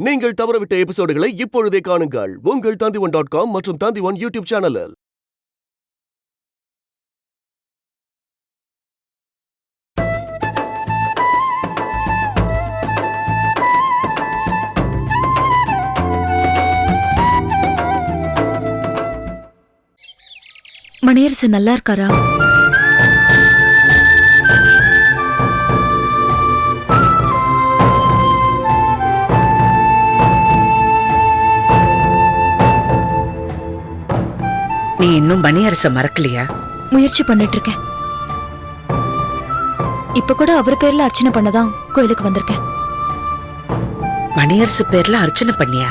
நீங்கள் தவறவிட்ட எபிசோடுகளை இப்பொழுதே காணுங்கள் உங்கள் Tandivan.com மற்றும் Tandivan யூடியூப் சேனலில். மணியரசு நல்லா இருக்காரா? நீ இன்னும் மணியரச மறக்கலையா? முயற்சி பண்ணிட்டு இருக்கேன். இப்ப கூட அவர் பேர்ல அர்ச்சனை பண்ணதான் கோயிலுக்கு வந்திருக்கேன். மணியரசு பேர்ல அர்ச்சனை பண்ணியா?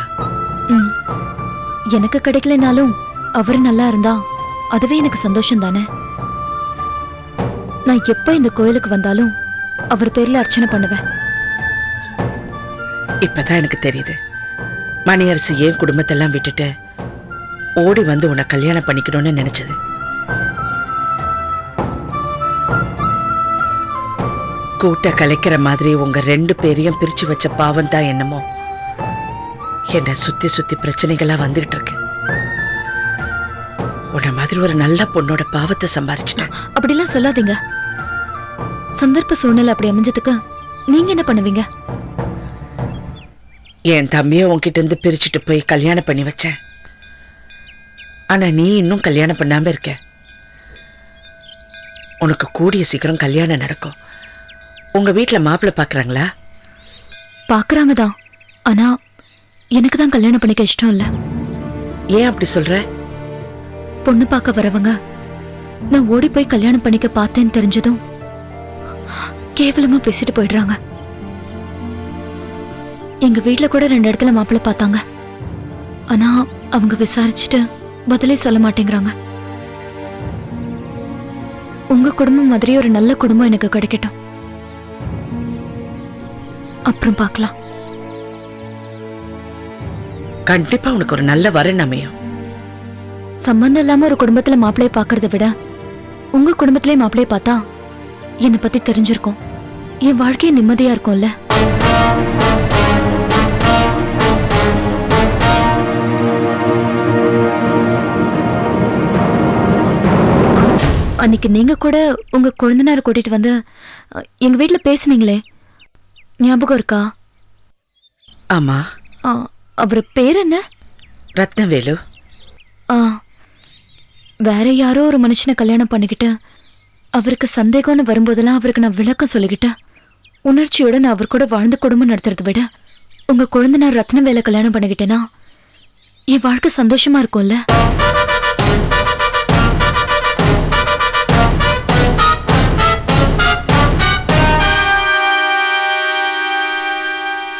எனக்கு கிடைக்கலனாலும் அவரு நல்லா இருந்தா அதுவே எனக்கு சந்தோஷம் தானே. நான் எப்ப இந்த கோயிலுக்கு வந்தாலும் அவர் பேர்ல அர்ச்சனை பண்ணுவேன். இப்பதான் எனக்கு தெரியுது மணியரசு ஏன் குடும்பத்தெல்லாம் விட்டுட்டு ஓடி வந்து உன்னை கல்யாணம் பண்ணிக்கணும்னு நினைச்சது. கூட்ட கலைக்கிற மாதிரி உங்க 2 பேரையும் பிரிச்சு வச்ச பாவம் தான் என்னமோ என்ன சுத்தி சுத்தி பிரச்சனைகளா வந்துகிட்டு இருக்கு. உன்ன மாதிரி ஒரு நல்ல பொண்ணோட பாவத்தை சம்பாரிச்சிட்டேன். அப்படிலாம் சொல்லாதீங்க. சந்தர்ப்ப சூழ்நிலை அப்படி அமைஞ்சதுக்கு நீங்க என்ன பண்ணுவீங்க? என் தம்பிய உன்கிட்ட இருந்து பிரிச்சுட்டு போய் கல்யாணம் பண்ணி வச்சேன். ஆனா நீ இன்னும் கல்யாணம் பண்ணாம இருக்க. உனக்கு கூடிய சீக்கிரம் கல்யாணம் நடக்கும். உங்க வீட்டுல மாப்பிள்ளை பாக்குறாங்களா? பாக்குறாங்கதான். ஆனா எனக்கு தான் கல்யாணம் பண்ணிக்க இஷ்டம் இல்ல. ஏன் அப்படி சொல்ற? பொண்ணு பார்க்க வரவங்க நான் ஓடி போய் கல்யாணம் பண்ணிக்க பார்த்தேன்னு தெரிஞ்சதும் கேவலமா பேசிட்டு போயிடுறாங்க. எங்க வீட்டுல கூட 2 இடத்துல மாப்பிள்ளை பார்த்தாங்க. ஆனா அவங்க விசாரிச்சுட்டு பதிலே சொல்ல மாட்டேங்கிறாங்க. உங்க குடும்பம் மாதிரி ஒரு நல்ல குடும்பம் எனக்கு கிடைக்கட்டும், அப்புறம் பார்க்கலாம். கண்டிப்பா உனக்கு ஒரு நல்ல வரன் அமையும். சம்பந்தம் இல்லாம ஒரு குடும்பத்துல மாப்பிள்ளைய பாக்குறத விட உங்க குடும்பத்திலே மாப்பிள்ளைய பார்த்தா என்னை பத்தி தெரிஞ்சிருக்கும். என் வாழ்க்கைய நிம்மதியா இருக்கும்ல. அன்னைக்கு நீங்க கூட உங்க குழந்தைனார கூட்டிட்டு வந்து எங்க வீட்டுல பேசுனீங்களே, ஞாபகம் இருக்கா? ஆமா. அவர் பேர் என்ன? ரத்னவேலு. வேற யாரோ ஒரு மனுஷனை கல்யாணம் பண்ணிக்கிட்டு அவருக்கு சந்தேகம்னு வரும்போதெல்லாம் அவருக்கு நான் விளக்கம் சொல்லிக்கிட்டேன். உணர்ச்சியோட நான் அவர் கூட வாழ்ந்து குடும்பம் நடத்துறதை விட உங்க குழந்தைனார் ரத்னவேலை கல்யாணம் பண்ணிக்கிட்டேன்னா என் வாழ்க்கை சந்தோஷமா இருக்கும்ல.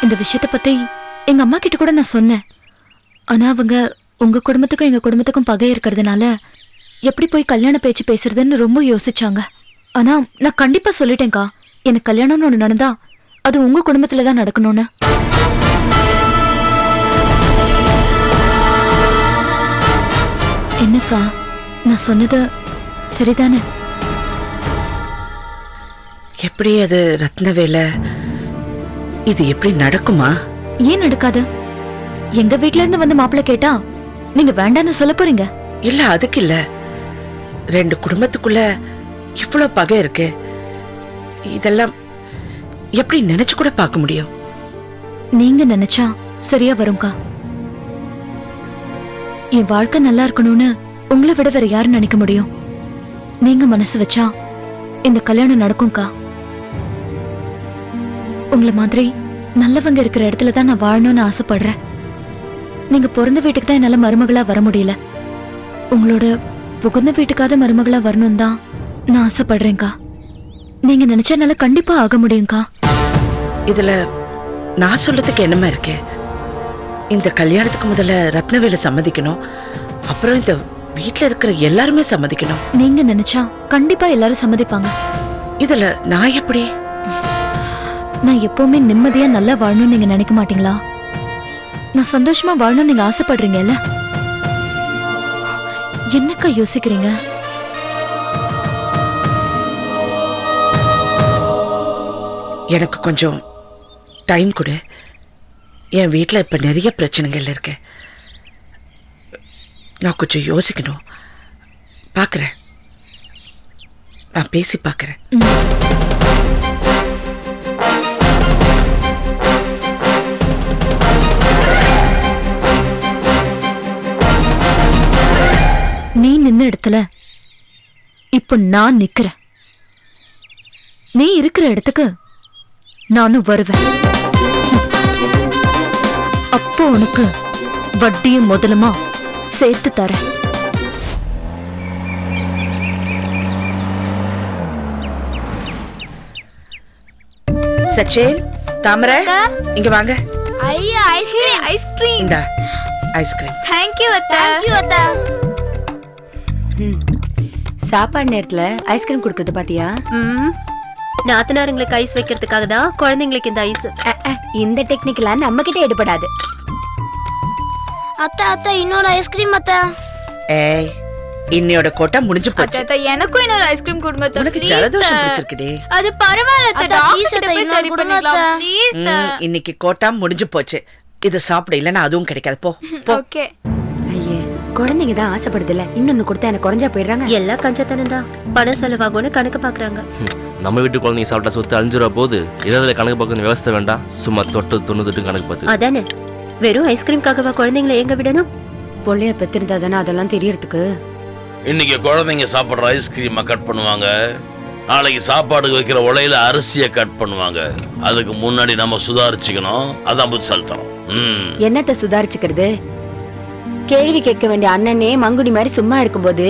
இந்த விஷயத்தை பத்தி எங்க அம்மா கிட்ட கூட நான் சொன்னேன். ஆனா அவங்க உங்க குடும்பத்துக்கும் எங்க குடும்பத்துக்கும் பகை இருக்கிறதுனால எப்படி போய் கல்யாண பேச்சு பேசுறதுன்னு ரொம்ப யோசிச்சாங்க. ஆனா நான் கண்டிப்பா சொல்லிட்டேன்க்கா, எனக்கு கல்யாணம்னு ஒண்ணு நடந்தா அது உங்க குடும்பத்துலதான் நடக்கணும்னு. என்னக்கா நான் சொன்னது சரிதானே? எப்படி அது ரத்னவேல? இது எப்படி நடக்குமா? ஏன் நடக்காது? எங்க வீட்ல இருந்து வந்து மாப்பிள்ளை கேட்டா நீங்க வேண்டான்னு சொல்ல போறீங்க? இல்ல, அதுக்கு இல்ல. 2 குடும்பத்துக்குள்ள இவ்வளவு பகை இருக்கு. இதெல்லாம் எப்படி நினைச்சு கூட பார்க்க முடியும்? நீங்க நினைச்சா சரியா வரும்க்கா. என் வாழ்க்கை நல்லா இருக்கணும்னு உங்களை விட வேற யாரு நினைக்க முடியும்? நீங்க மனசு வச்சா இந்த கல்யாணம் நடக்கும்க்கா. உங்களை மாதிரி நல்லவங்க இருக்கிற இடத்துல தான் நான் வாழணும்னு ஆசைப்படுறேன். நீங்க பிறந்த வீட்டுக்கு தான் என்னால மருமகளா வர முடியல. உங்களோட புகுந்த வீட்டுக்காத மருமகளா வரணும் தான் நான் ஆசைப்படுறேன்க்கா. நீங்க நினைச்சா என்னால கண்டிப்பா ஆக முடியும்க்கா. இதுல நான் சொல்றதுக்கு என்னமா இருக்கு? இந்த கல்யாணத்துக்கு முதல்ல ரத்னவேலு சம்மதிக்கணும், அப்புறம் இந்த வீட்டுல இருக்கிற எல்லாருமே சம்மதிக்கணும். நீங்க நினைச்சா கண்டிப்பா எல்லாரும் சம்மதிப்பாங்க. இதுல நான் எப்படி? நான் எப்பவுமே நிம்மதியா நல்லா வாழணும்னு நீங்க நினைக்க மாட்டீங்களா? நான் சந்தோஷமா வாழணும்னு நீங்க ஆசைப்படுறீங்கல்ல? என்னக்கா யோசிக்கிறீங்க? எனக்கு கொஞ்சம் டைம் கொடு. என் வீட்டில் இப்போ நிறைய பிரச்சனைகள் இருக்கு. நான் கொஞ்சம் யோசிக்கணும். பார்க்குறேன், நான் பேசி பார்க்குறேன். நீ நின்ன இடத்துல இப்போ நான் நிக்கிறேன். நீ இருக்கிற இடத்துக்கு நானும் வருவேன். அப்போ உனக்கு வட்டியும் முதலுமா சேர்த்து தரேன். சச்சின், தாமரை, இங்க வாங்க. ஐயா ஐஸ்கிரீம் ஐஸ்கிரீம். இந்த ஐஸ்கிரீம். தேங்க் யூ அத்தா. தேங்க் யூ அத்தா. சாப்பாடு நேரத்துல ஐஸ்கிரீம் குடுக்கறது பாத்தியா? நாத்தனாருங்களுக்கு ஐஸ் வைக்கிறதுக்காக தான் குழந்தைங்களுக்கு இந்த ஐஸ். இந்த டெக்னிக்லாம் நம்ம கிட்ட எடுபடாது. அத்தா அத்தா இன்னொரு ஐஸ்கிரீம் அத்தா. ஏய், இன்னையோட கோட்டா முடிஞ்சு போச்சு. அத்தா எனக்கும் இன்னொரு ஐஸ்கிரீம் கொடுங்க அத்தா. உனக்கு ஜலதோஷம் பிடிச்சிருக்குடே. அது பரவாயில்ல அத்தா. ப்ளீஸ் டாக்டர் அத்தா போய் சரி இன்னொரு பண்ணிடலாம் ப்ளீஸ். இன்னைக்கு கோட்டா முடிஞ்சு போச்சு. இது சாப்பிட இல்லைன்னா அதுவும் கிடைக்காது. போ போ. ஓகே. ஐயே, குழந்தைங்க தான் ஆசைப்படுதுல, இன்னொன்னு கொடுத்தா எனக்கு குறைஞ்சா போயிடுறாங்க. எல்லாம் கஞ்சத்தனம் தான். பணம் செலவாகும்னு கணக்கு பாக்குறாங்க. நம்ம வீட்டு குழந்தைங்க சாப்பிட்டா சொத்து அழிஞ்சிட போது ஏதாவது கணக்கு பார்க்க விவசாய வேண்டாம். சும்மா தொட்டு தொண்ணூத்து கணக்கு பார்த்து அதானே, வெறும் ஐஸ்கிரீம்காகவா குழந்தைங்களை எங்க விடணும்? பொள்ளைய பெத்திருந்தா தானே அதெல்லாம் தெரியறதுக்கு. இன்னைக்கு குழந்தைங்க சாப்பிட்ற ஐஸ்கிரீமை கட் பண்ணுவாங்க, நாளைக்கு சாப்பாடுக்கு வைக்கிற உலையில அரிசியை கட் பண்ணுவாங்க. அதுக்கு முன்னாடி நம்ம சுதாரிச்சுக்கணும். அதான் புத்திசாலித்தனம். என்னத்த சுதாரிச்சுக்கிறது? கேள்வி கேட்க வேண்டிய அண்ணனே மங்குடி மாதிரி சும்மா இருக்கும்போது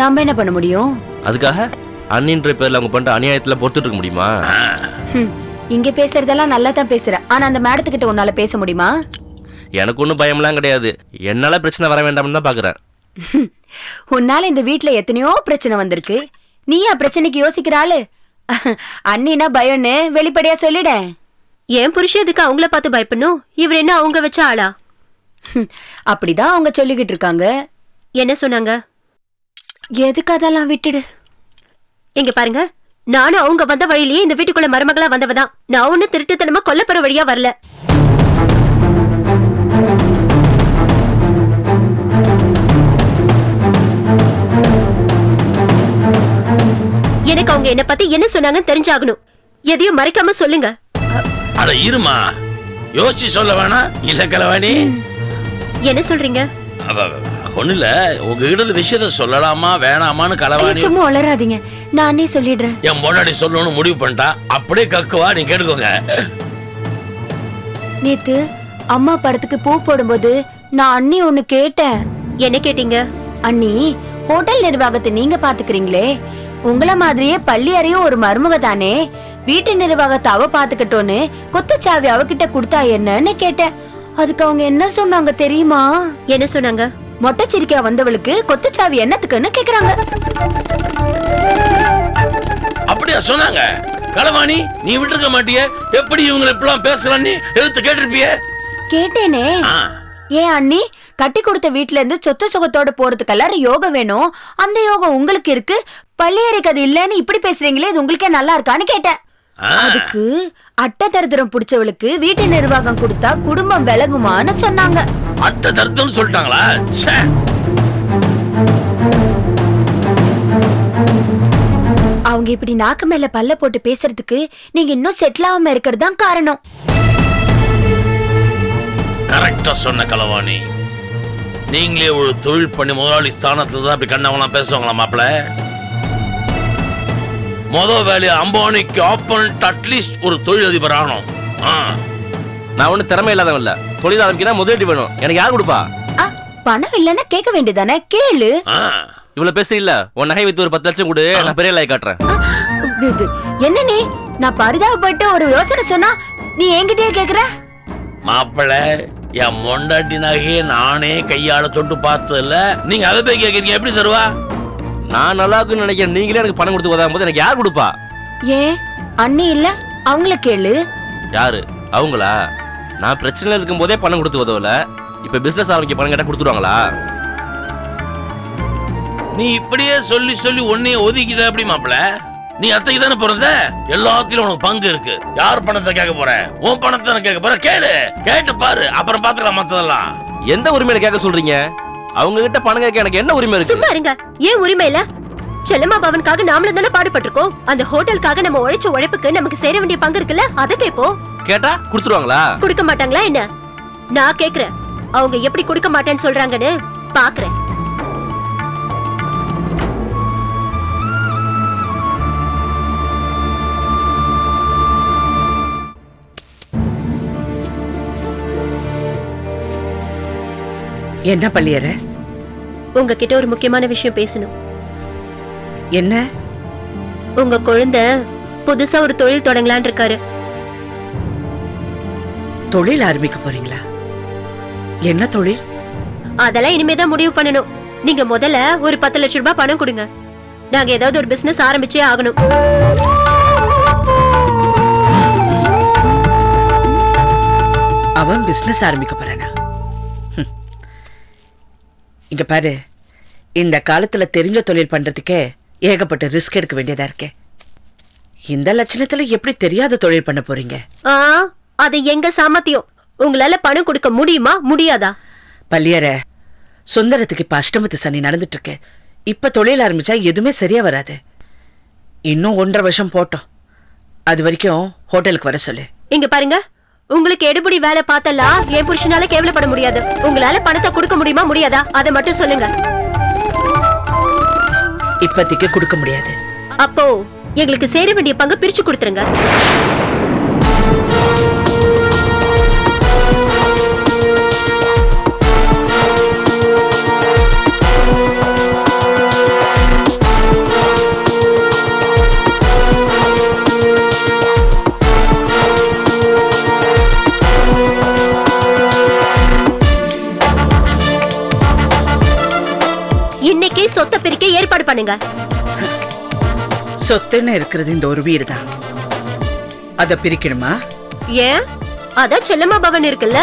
நாம என்ன பண்ண முடியும்? அதுக்காக அண்ணின்ற பேர்ல அவங்க பண்ற அநியாயத்துல பொறுத்துட்டு இருக்க முடியுமா? இங்க பேசுறதெல்லாம் நல்லா தான் பேசுற, ஆனா அந்த மேடத்துக்கிட்ட உன்னால பேச முடியுமா? எனக்கு ஒன்றும் பயம்லாம் கிடையாது. என்னால பிரச்சனை வர வேண்டாம்னு தான் பாக்குறேன். உன்னால இந்த வீட்டுல எத்தனையோ பிரச்சனை வந்திருக்கு. நீயா பிரச்சனைக்கு யோசிக்கிறாளு? அண்ணினா பயம்னு வெளிப்படையா சொல்லிட. ஏன் புருஷன் எதுக்கு அவங்கள பார்த்து பயப்படணும்? இவர் என்ன அவங்க வச்ச ஆளா? அப்படிதான் அவங்க சொல்லிக்கிட்டு இருக்காங்க. என்ன சொன்னாங்க? எதுக்கு அதெல்லாம் விட்டுடு. இங்க பாருங்க, நானும் அவங்க வந்த வழியிலேயே இந்த வீட்டுக்குள்ள மருமகளா வந்தவதான். நான் ஒண்ணு திருட்டுத்தனமா கொல்லப்புற வழியா வரல. எனக்கு அவங்க என்ன பத்தி என்ன சொன்னாங்கன்னு தெரிஞ்சாகணும். எதையும் மறைக்காம சொல்லுங்க. அட இருமா, யோசிச்சு சொல்ல வேணாம். இல்ல கலவாணி, என்ன சொல்றீங்க? ஒண்ணு இல்ல, உங்ககிட்ட விஷயத்த சொல்லலாமா வேணாமான்னு கலவாணி. சும்மா வளராதீங்க, நானே சொல்லிடுறேன். என் முன்னாடி சொல்லணும்னு முடிவு பண்ணிட்டா அப்படியே கக்குவா. நீ கேட்டுக்கோங்க. நேத்து அம்மா படத்துக்கு பூ போடும்போது நான் அண்ணி ஒண்ணு கேட்டேன். என்ன கேட்டீங்க? அண்ணி, ஹோட்டல் நிர்வாகத்தை நீங்க பாத்துக்கிறீங்களே, உங்கள மாதிரியே பள்ளி அறையும் ஒரு மருமக தானே, வீட்டு நிர்வாகத்தை அவ பாத்துக்கிட்டோன்னு குத்துச்சாவி அவகிட்ட கொடுத்தா என்னன்னு கேட்டேன். அதுக்கு அவங்க என்ன சொன்னாங்க தெரியுமா? என்ன சொன்னாங்க? மொட்டைச்சிரிக்கா வந்தவளுக்கு கொத்துச்சாவி என்னத்துக்குன்னு கேக்குறாங்க. அப்படியா சொன்னாங்க? களவாணி, நீ விட்டுருக்க மாட்டிய? எப்படி இவங்க இப்பெல்லாம் பேசுறான்னு எடுத்து கேட்டிருப்பிய? கேட்டேனே. ஏன் அண்ணி, கட்டி கொடுத்த வீட்டுல இருந்து சொத்து சுகத்தோட போறதுக்கெல்லாம் யோகம் வேணும், அந்த யோகம் உங்களுக்கு இருக்கு, பள்ளியறைக்கு அது இல்லன்னு இப்படி பேசுறீங்களே, இது உங்களுக்கே நல்லா இருக்கான்னு கேட்டேன். அதுக்கு அட்டை தரித்திரம் பிடிச்சவளுக்கு வீட்டு நிர்வாகம் கொடுத்தா குடும்பம் விலகுமான்னு சொன்னாங்க. அட்டை தரித்திரம் சொல்லிட்டாங்களா? அவங்க இப்படி நாக்கு மேல பல்ல போட்டு பேசுறதுக்கு நீங்க இன்னும் செட்டில் ஆகாம இருக்கிறது தான் காரணம். கரெக்டா சொன்ன களவாணி. நீங்களே ஒரு தொழில் பண்ணி முதலாளி ஸ்தானத்துல தான் அப்படி கண்ணவங்களாம் பேசுவாங்களா மாப்பிள்ள? முதல் வேலையை அம்பானிக்கு ஆப்போனன்ட் அட்லீஸ்ட் ஒரு தொழிலதிபர் ஆகணும். நான் ஒன்றும் திறமை இல்லாதவன் இல்ல. தொழில் ஆரம்பிக்கிறா முதலீடு வேணும். எனக்கு யார் கொடுப்பா? பணம் இல்லைன்னா கேட்க வேண்டியதானே, கேளு. இவ்வளவு பேச இல்ல, உன் நகை வித்து ஒரு 10 லட்சம் கொடு, நான் பெரிய லாய் காட்டுறேன். என்ன நீ, நான் பரிதாபப்பட்டு ஒரு யோசனை சொன்னா நீ என்கிட்டயே கேக்குற? மாப்பிள்ள, என் மொண்டாட்டி நகையை நானே கையால தொட்டு பார்த்ததில்ல, நீங்க அதை போய் கேட்கறீங்க. எப்படி தருவா? நான் நல்லா இருக்குன்னு நினைக்கிறேன். நீங்களே எனக்கு பணம் கொடுத்து உதவும் போது எனக்கு யார் கொடுப்பா? ஏன் அண்ணி இல்ல, அவங்கள கேளு. யாரு அவங்களா? நான் பிரச்சனையில இருக்கும் போதே பணம் கொடுத்து உதவல, இப்ப பிசினஸ் ஆரம்பிக்க பணம் கேட்டா கொடுத்துருவாங்களா? நீ இப்படியே சொல்லி சொல்லி ஒன்னைய ஒதுக்கிட்ட எப்படி மாப்பிள்ள? நீ அத்தைக்கு தானே பிறந்த, எல்லாத்திலும் உனக்கு பங்கு இருக்கு. யார் பணத்தை கேட்க போற? உன் பணத்தை கேட்க போற? கேளு, கேட்டு பாரு, அப்புறம் பாத்துக்கலாம் மத்ததெல்லாம். எந்த உரிமையில கேட்க சொல்றீங்க? அவங்க கிட்ட பணம் கேட்க எனக்கு என்ன உரிமை இருக்கு? சும்மா இருங்க. ஏன் உரிமை இல்ல? செல்லம்மா பவனுக்காக நாமளும் தானே பாடுபட்டிருக்கோம். அந்த ஹோட்டலுக்காக நம்ம உழைச்ச உழைப்புக்கு நமக்கு சேர வேண்டிய பங்கு இருக்குல்ல, அதை கேட்போம். கேட்டா கொடுத்துருவாங்களா? கொடுக்க மாட்டாங்களா என்ன? நான் கேக்குறேன், அவங்க எப்படி கொடுக்க மாட்டேன்னு சொல்றாங்கன்னு பாக்குறேன். என்ன பள்ளியற? உங்ககிட்ட ஒரு முக்கியமான விஷயம் பேசணும். என்ன? உங்க குழந்தை புதுசா ஒரு தொழில் தொடங்கலான் இருக்காரு. தொழில் ஆரம்பிக்க போறீங்களா? என்ன தொழில்? அதெல்லாம் இனிமேதான் முடிவு பண்ணணும். நீங்க முதல்ல ஒரு 10 லட்சம் ரூபாய் பணம் கொடுங்க. நாங்க ஏதாவது ஒரு பிசினஸ் ஆரம்பிச்சே ஆகணும். அவன் பிசினஸ் ஆரம்பிக்க போறானா? இங்க பாரு, இந்த காலத்துல தெரிஞ்ச தொழில் பண்றதுக்கே ஏகப்பட்ட ரிஸ்க் எடுக்க வேண்டியதா இருக்கே. இந்த லட்சணத்துல எப்படி தெரியாத தொழில் பண்ண போறீங்க? அது எங்க சாமர்த்தியம். உங்களால பணம் கொடுக்க முடியுமா முடியாதா? பள்ளியற, சுந்தரத்துக்கு இப்ப அஷ்டமத்து சனி நடந்துட்டு இருக்கு. இப்ப தொழில் ஆரம்பிச்சா எதுவுமே சரியா வராது. இன்னும் 1.5 வருஷம் போட்டோம். அது வரைக்கும் ஹோட்டலுக்கு வர சொல்லு. இங்க பாருங்க, உங்களுக்கு எடுபடி வேலை பார்த்தலாம் என் புருஷனால கேவலப்பட முடியாது. உங்களால பணத்தை கொடுக்க முடியுமா முடியாதா அதை மட்டும் சொல்லுங்க. இப்பத்திக்கு கொடுக்க முடியாது. அப்போ எங்களுக்கு சேர வேண்டிய பங்கு பிரிச்சு கொடுத்துருங்க. இன்னைக்கு சொத்தை பிரிக்க ஏற்பாடு பண்ணுங்க. சொத்துன்னு இருக்கிறது இந்த ஒரு வீடு தான். அத பிரிக்கணுமா? ஏன்? அதான் செல்லம்மா பவன் இருக்குல்ல.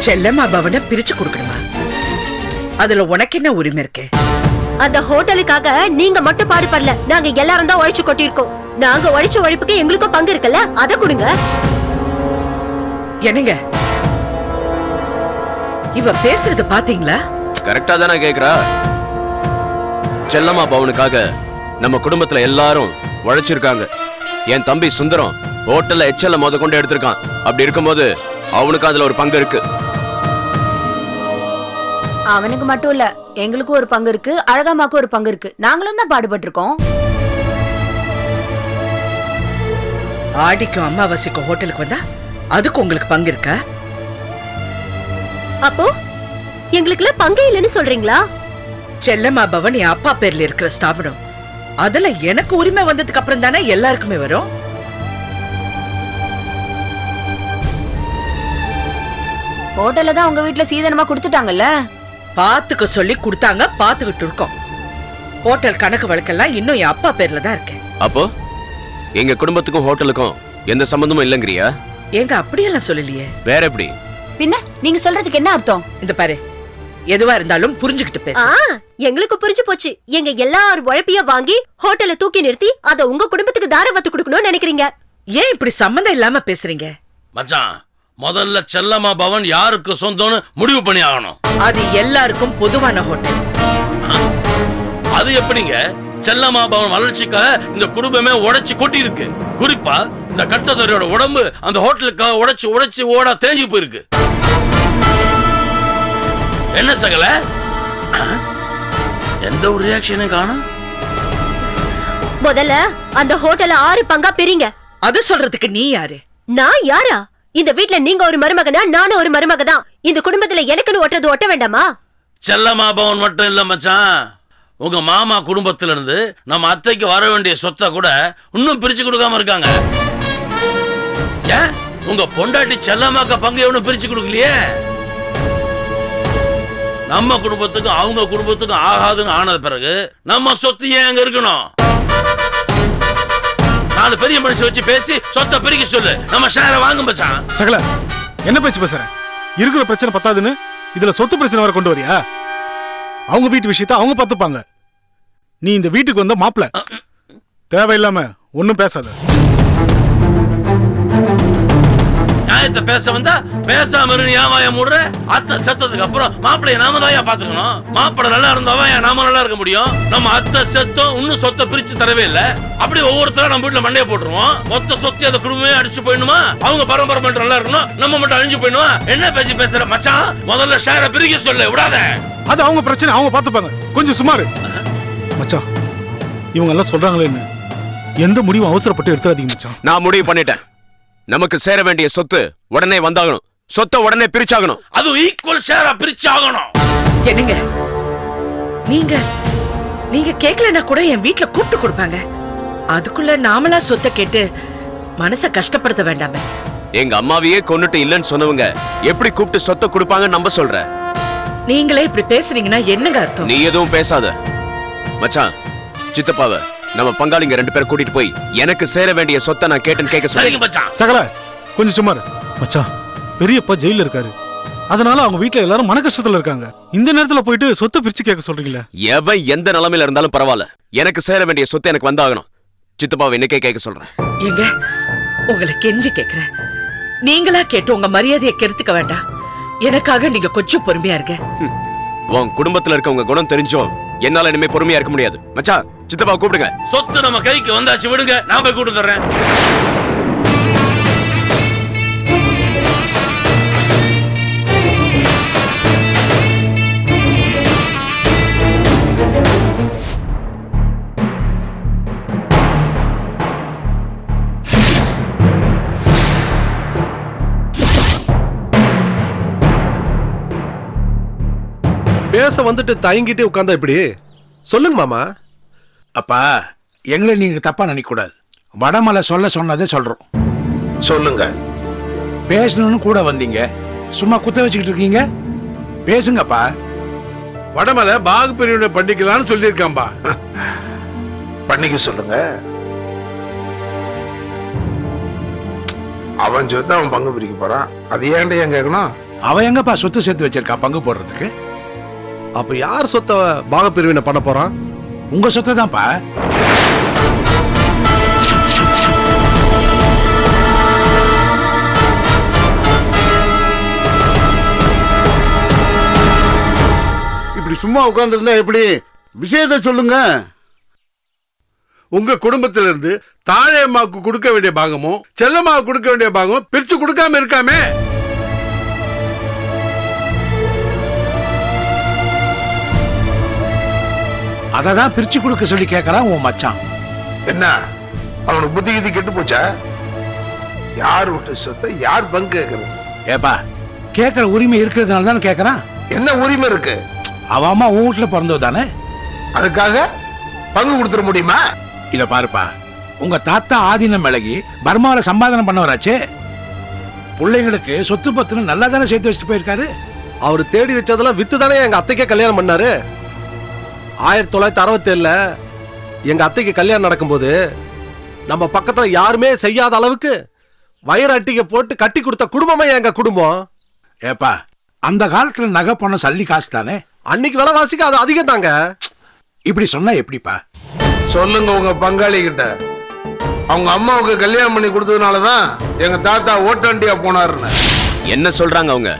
செல்லம்மா பவனை பிரிச்சு கொடுக்கணுமா? அதுல உனக்கு என்ன உரிமை இருக்கு? அந்த ஹோட்டலுக்காக நீங்க மட்டும் பாடுபடல, நாங்க எல்லாரும் தான் உழைச்சு கொட்டிருக்கோம். நாங்க உழைச்ச உழைப்புக்கு எங்களுக்கும் பங்கு இருக்குல்ல, அதை கொடுங்க. என்னங்க இவ பேசுறது பாத்தீங்களா? கரெக்டா தானே கேக்குறா? செல்லம்மா பவனுக்காக நம்ம குடும்பத்துல எல்லாரும் உழைச்சிருக்காங்க. என் தம்பி சுந்தரம் ஹோட்டல்ல எச்சல்ல மொத கொண்டு எடுத்திருக்கான். அப்படி இருக்கும்போது அவனுக்கு அதுல ஒரு பங்கு இருக்கு. அவனுக்கு மட்டும் இல்ல, எங்களுக்கும் ஒரு பங்கு இருக்கு, அழகம்மாக்கும் ஒரு பங்கு இருக்கு. நாங்களும் தான் பாடுபட்டு இருக்கோம். ஆடிக்கும் அமாவாசைக்கும் ஹோட்டலுக்கு வந்தா அதுக்கு உங்களுக்கு பங்கு இருக்கா? அப்போ எங்களுக்குல பங்கே இல்லைன்னு சொல்றீங்களா? செல்லம்மா பவன் என் அப்பா பேர்ல இருக்கிற ஸ்தாபனம். அதுல எனக்கு உரிமை வந்ததுக்கு அப்புறம் தானே எல்லாருக்குமே வரும். ஹோட்டல்ல தான் உங்க வீட்டுல சீதனமா கொடுத்துட்டாங்கல்ல. பாத்துக்க சொல்லி கொடுத்தாங்க, பாத்துக்கிட்டு இருக்கோம். ஹோட்டல் கணக்கு வழக்கெல்லாம் இன்னும் என் அப்பா பேர்ல தான் இருக்கு. அப்போ எங்க குடும்பத்துக்கும் ஹோட்டலுக்கும் எந்த சம்பந்தமும் இல்லங்கறியா? ஏங்க அப்படியெல்லாம் சொல்லலையே. வேற எப்படி? பின்ன நீங்க சொல்றதுக்கு என்ன அர்த்தம்? இந்த பாரு, எதுவா இருந்தாலும் புரிஞ்சுக்கிட்டு பேசு. எங்களுக்கு புரிஞ்சு போச்சு. எங்க எல்லாரும் உழைப்பிய வாங்கி ஹோட்டலை தூக்கி நிறுத்தி அத உங்க குடும்பத்துக்கு தாரவத்து கொடுக்கணும்னு நினைக்கிறீங்க. ஏன் இப்படி சம்பந்தம் இல்லாம பேசுறீங்க? மச்சான், முதல்ல செல்லம்மா பவன் யாருக்கு சொந்தம்னு முடிவு பண்ணி ஆகணும். அது எல்லாருக்கும் பொதுவான ஹோட்டல். அது எப்படிங்க? செல்லம்மா பவன் வளர்ச்சிக்காக இந்த குடும்பமே உடைச்சு கொட்டி இருக்கு. குறிப்பா இந்த கட்டத்தொரையோட உடம்பு அந்த ஹோட்டலுக்காக உடைச்சு உடைச்சு ஓடா தேஞ்சு போயிருக்கு. என்ன சகல? எந்த ஒரு ரியாக்ஷனும் காணோம். முதல்ல அந்த ஹோட்டலை 6 பங்கா பிரிங்க. அது சொல்றதுக்கு நீ யாரு? நான் யாரா? இந்த வீட்ல நீங்க ஒரு மருமகனா, நானும் ஒரு மருமக தான். இந்த குடும்பத்துல எனக்குன்னு ஒட்டுறது ஒட்ட வேண்டாமா? செல்லம்மா பவன் மட்டும் இல்ல மச்சான், உங்க மாமா குடும்பத்தில இருந்து நம்ம அத்தைக்கு வர வேண்டிய சொத்தை கூட இன்னும் பிரிச்சு கொடுக்காம இருக்காங்க. ஏன் உங்க பொண்டாட்டி செல்லம்மாக்க பங்கு எவனும் பிரிச்சு கொடுக்கலையே? நம்ம குடும்பத்துக்கும் அவங்க குடும்பத்துக்கும் ஆகாதுன்னு ஆனது பிறகு நம்ம சொத்து ஏன் அங்க இருக்கணும்? 4 பெரிய மனுஷன் வச்சு பேசி சொத்தை பிரிக்க சொல்லு. நம்ம ஷேரை வாங்கும் மச்சான். சகல என்ன பேச்சு பேசுற? இருக்கிற பிரச்சனை பத்தாதுன்னு இதுல சொத்து பிரச்சனை வர கொண்டு வரியா? அவங்க வீட்டு விஷயத்த அவங்க பார்த்துப்பாங்க. நீ இந்த வீட்டுக்கு வந்த மாப்பிள, தேவையில்லாம ஒன்னும் பேசாத. நியாயத்தை பேச வந்தா பேசாம ஏமாய மூடுற. அத்தை செத்ததுக்கு அப்புறம் மாப்பிள்ளைய நாம தான் பாத்துக்கணும். மாப்பிள்ளை நல்லா இருந்தாவா நாம நல்லா இருக்க முடியும். நம்ம அத்தை செத்தோம், இன்னும் சொத்தை பிரிச்சு தரவே இல்ல. அப்படி ஒவ்வொருத்தரும் நம்ம வீட்டுல மண்டையை போட்டுருவோம். மொத்த சொத்து அந்த குடும்பமே அடிச்சு போயிடுமா? அவங்க பரம்பரை மட்டும் நல்லா இருக்கணும், நம்ம மட்டும் அழிஞ்சு போயிடுமா? என்ன பேச்சு பேசுற மச்சான்? முதல்ல ஷேரை பிரிக்க சொல்லு, விடாத. அது அவங்க பிரச்சனை, அவங்க பார்த்துப்பாங்க. கொஞ்சம் சுமாரு மச்சான். இவங்க எல்லாம் சொல்றாங்களேன்னு எந்த முடிவும் அவசரப்பட்டு எடுத்துறாதீங்க மச்சான். நான் முடிவு பண்ணிட்டேன். நமக்கு சேர வேண்டிய சொத்து உடனே வந்தாகணும். சொத்தை உடனே பிரிச்சாகணும். அது ஈக்குவல் ஷேரா பிரிச்சாகணும். என்னங்க நீங்க நீங்க கேட்கலன்னா கூட என் வீட்டுல கூப்பிட்டு கொடுப்பாங்க. அதுக்குள்ள நாமளா சொத்தை கேட்டு மனச கஷ்டப்படுத்த வேண்டாமே. எங்க அம்மாவையே கொன்னுட்டு இல்லன்னு சொன்னவங்க எப்படி கூப்பிட்டு சொத்தை கொடுப்பாங்கன்னு நம்ப சொல்ற? நீங்களே இப்படி பேசுறீங்கன்னா என்னங்க அர்த்தம்? நீ எதுவும் பேசாத மச்சான். சித்தப்பாவை நம்ம பங்காளிங்க 2 பேரும் கூட்டிட்டு போய் எனக்கு சேர வேண்டிய சொத்தை நான் கேட்டேன்னு கேட்க சொல்லுங்க. சகல கொஞ்சம் சுமாரு மச்சான். பெரியப்பா ஜெயில இருக்காரு, அதனால அவங்க வீட்டுல எல்லாரும் மன கஷ்டத்துல இருக்காங்க. இந்த நேரத்துல போயிட்டு சொத்தை பிரிச்சு கேட்க சொல்றீங்களே? எவன் எந்த நிலைமையில இருந்தாலும் பரவாயில்ல, எனக்கு சேர வேண்டிய சொத்தை எனக்கு வந்தாகணும். சித்தப்பாவை இன்னைக்கே கேட்க சொல்றேன். எங்க உங்களை கெஞ்சி கேக்குறேன், நீங்களா கேட்டு உங்க மரியாதையை கெடுத்துக்க வேண்டாம். எனக்காக நீங்க கொஞ்சம் பொறுமையா இருங்க. உன் குடும்பத்துல இருக்க உங்க குணம் தெரிஞ்சோம் என்னால இனிமே பொறுமையா இருக்க முடியாது. மச்சான் சித்தப்பா கூப்பிடுங்க. சொத்து நம்ம கைக்கு வந்தாச்சு, விடுங்க, நான் போய் கூட்டு தர்றேன். பேச வந்துட்டு தயங்கிட்டே உட்கார்ந்தா இப்படி? சொல்லுங்க மாமா. அப்பா, எங்களை நீங்க தப்பா நினைக்க கூடாது. வடமலை சொல்ல சொன்னதே சொல்றோம். சொல்லுங்க. பேசணும்னு கூட வந்தீங்க, சும்மா குத்த வச்சுக்கிட்டு இருக்கீங்க. பேசுங்கப்பா. வடமலை பாகு பிரிவினை பண்ணிக்கலாம்னு சொல்லியிருக்கான்பா. பண்ணிக்க சொல்லுங்க. அவன் சொத்து அவன் பங்கு பிரிக்க போறான், அது ஏன்டா ஏன் கேட்கணும்? அவன் எங்கப்பா சொத்து சேர்த்து வச்சிருக்கான் பங்கு போடுறதுக்கு? அப்ப யார் சொத்தை பாக பிரிவினை பண்ண போறான்? உங்க சொத்தை தான்ப்பா. இப்படி சும்மா உட்கார்ந்து இருந்தா எப்படி? விஷயத்தை சொல்லுங்க. உங்க குடும்பத்திலிருந்து தாழையம்மாவுக்கு கொடுக்க வேண்டிய பாகமும் செல்லம்மாவுக்கு கொடுக்க வேண்டிய பாகமும் பிரிச்சு கொடுக்காம இருக்காமே. அததான் பிரிச்சு கொடுக்க சொல்லி கேட்கறான் உன் மச்சான். என்ன அவனுக்கு புத்தி கிதி கெட்டு போச்சா? யார் விட்டு சொத்தை யார் பங்கு கேட்கறது? ஏப்பா, கேட்கற உரிமை இருக்கிறதுனால தானே கேட்கறான். என்ன உரிமை இருக்கு? அவ அம்மா உன் வீட்டுல பிறந்தது தானே, அதுக்காக பங்கு கொடுத்துட முடியுமா? இத பாருப்பா, உங்க தாத்தா ஆதீனம் விலகி பர்மாவில சம்பாதனம் பண்ணவராச்சே. பிள்ளைங்களுக்கு சொத்து பத்துன்னு நல்லா தானே சேர்த்து வச்சுட்டு போயிருக்காரு. அவரு தேடி வச்சதெல்லாம் வித்து தானே எங்க அத்தைக்கே கல்யாணம் பண்ணாரு. 1967 எங்க அத்தைக்கு கல்யாணம் நடக்கும்போது நம்ம பக்கத்துல யாருமே செய்யாத அளவுக்கு வயிறு அட்டிகை போட்டு கட்டி கொடுத்த குடும்பமே எங்க குடும்பம். ஏப்பா, அந்த காலத்துல நகை பண்ண சல்லி காசு தானே. அன்னைக்கு விலைவாசிக்கு அது அதிகம் தாங்க. இப்படி சொன்னா எப்படிப்பா? சொல்லுங்க உங்க பங்காளி கிட்ட. அவங்க அம்மாவுக்கு கல்யாணம் பண்ணி கொடுத்ததுனாலதான் எங்க தாத்தா ஓட்டாண்டியா போனாருன்னு. என்ன சொல்றாங்க அவங்க?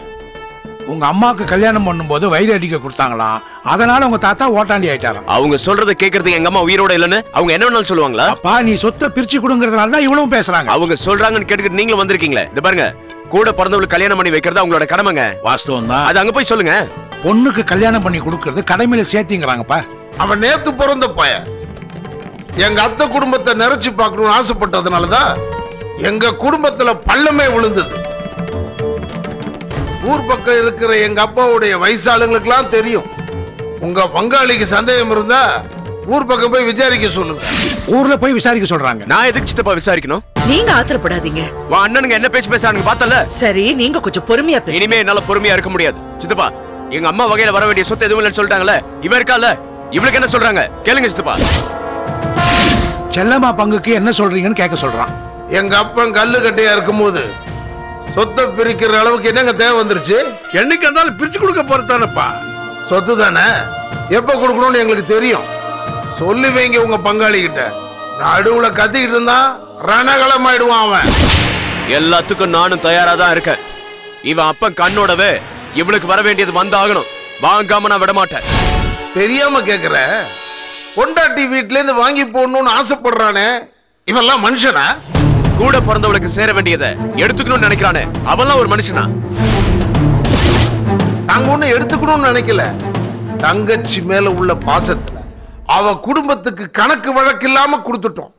உங்க அம்மாவுக்கு கல்யாணம் பண்ணும்போது வயிறு அடிக்க கொடுத்தாங்களாம், அதனால உங்க தாத்தா ஓட்டாண்டி ஆயிட்டாராம். அவங்க சொல்றதை கேட்கறதுக்கு எங்க அம்மா உயிரோட இல்லன்னு அவங்க என்ன வேணாலும் சொல்லுவாங்களா? அப்பா, நீ சொத்தை பிரிச்சு கொடுங்கறதுனால தான் இவ்வளவு பேசுறாங்க. அவங்க சொல்றாங்கன்னு கேட்டுக்கிட்டு நீங்களும் வந்திருக்கீங்களே. இந்த பாருங்க, கூட பிறந்தவங்களுக்கு கல்யாணம் பண்ணி வைக்கிறது அவங்களோட கடமைங்க. வாஸ்தவம் தான். அது அங்க போய் சொல்லுங்க. பொண்ணுக்கு கல்யாணம் பண்ணி கொடுக்கறது கடமையில சேர்த்திங்கறாங்கப்பா. அவன் நேத்து பிறந்த பையன். எங்க அத்தை குடும்பத்தை நிறைச்சு பார்க்கணும்னு ஆசைப்பட்டதுனாலதான் எங்க குடும்பத்துல பள்ளமே விழுந்தது. ஊர் பக்கம் இருக்கிற எங்க அப்பாவுடைய வயசாளுங்களுக்கெல்லாம் தெரியும். உங்க பங்காளிக்கு சந்தேகம் இருந்தா ஊர் பக்கம் போய் விசாரிக்க சொல்லுங்க. ஊர்ல போய் விசாரிக்க சொல்றாங்க. நான் எதுக்கு சித்தப்பா விசாரிக்கணும்? நீங்க ஆத்திரப்படாதீங்க. வா, அண்ணனுங்க என்ன பேச்சு பேசுறாங்க பார்த்தல. சரி, நீங்க கொஞ்சம் பொறுமையா பேசுங்க. இனிமே என்னால பொறுமையா இருக்க முடியாது. சித்தப்பா, எங்க அம்மா வகையில வர வேண்டிய சொத்து எதுவும் இல்லைன்னு சொல்லிட்டாங்கல்ல. இவ இருக்கால, இவளுக்கு என்ன சொல்றாங்க கேளுங்க சித்தப்பா. செல்லம்மா பங்குக்கு என்ன சொல்றீங்கன்னு கேட்க சொல்றான். எங்க அப்பன் கல்லு கட்டையா இருக்கும்போது சொத்தை பிரிக்கிற அளவுக்கு என்னங்க தேவை வந்துருச்சு? என்னைக்கு இருந்தாலும் பிரிச்சு கொடுக்க போறதானப்பா. சொத்து தானே, எப்ப கொடுக்கணும்னு எங்களுக்கு தெரியும். சொல்லி வைங்க உங்க பங்காளி கிட்ட. நடுவுல கத்திக்கிட்டு இருந்தா ரணகளம் ஆயிடுவான் அவன். எல்லாத்துக்கும் நானும் தயாரா தான் இருக்கேன். இவன் அப்பன் கண்ணோடவே இவளுக்கு வர வேண்டியது வந்தாகணும். வாங்காம நான் விட மாட்டேன். தெரியாம கேக்குற, பொண்டாட்டி வீட்டுல இருந்து வாங்கி போடணும்னு ஆசைப்படுறானே, இவெல்லாம் மனுஷனா? கூட பிறந்தவளுக்கு சேர வேண்டியதை எடுத்துக்கணும்னு நினைக்கிறானே, அவெல்லாம் ஒரு மனுஷனா? நாங்க ஒண்ணு எடுத்துக்கணும்னு நினைக்கல. தங்கச்சி மேல உள்ள பாசத்துல அவ குடும்பத்துக்கு கணக்கு வழக்கு இல்லாம கொடுத்துட்டோம்.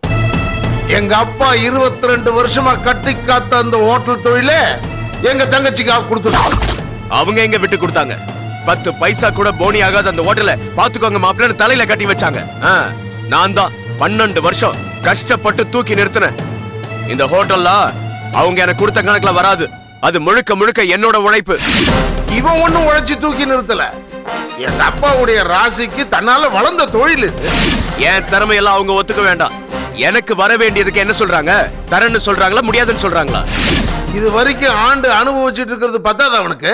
எங்க அப்பா 22 வருஷமா கட்டி காத்த அந்த ஹோட்டல் தொழிலே எங்க தங்கச்சிக்கு கொடுத்துட்டோம். அவங்க எங்க விட்டு கொடுத்தாங்க? 10 பைசா கூட போனி ஆகாத அந்த ஹோட்டலை பாத்துக்கோங்க மாப்பிள்ளை தலையில கட்டி வச்சாங்க. நான் தான் 12 வருஷம் கஷ்டப்பட்டு தூக்கி நிறுத்தினேன். இந்த ஹோட்டல்ல அவங்க எனக்கு கொடுத்த கணக்குல வராது. அது முழுக்க முழுக்க என்னோட உழைப்பு. இவன் ஒண்ணும் உழைச்சி தூக்கி நிறுத்தல. எங்க அப்பாவுடைய ராசிக்கு தன்னால வளர்ந்த தொழில் இது. என் திறமையெல்லாம் அவங்க ஒத்துக்க வேண்டாம். எனக்கு வர வேண்டியதுக்கு என்ன சொல்றாங்க? தரேன்னு சொல்றாங்களா, முடியாதுன்னு சொல்றாங்களா? இது வரைக்கும் ஆண்டு அனுபவிச்சுட்டு இருக்கிறது பத்தாது அவனுக்கு.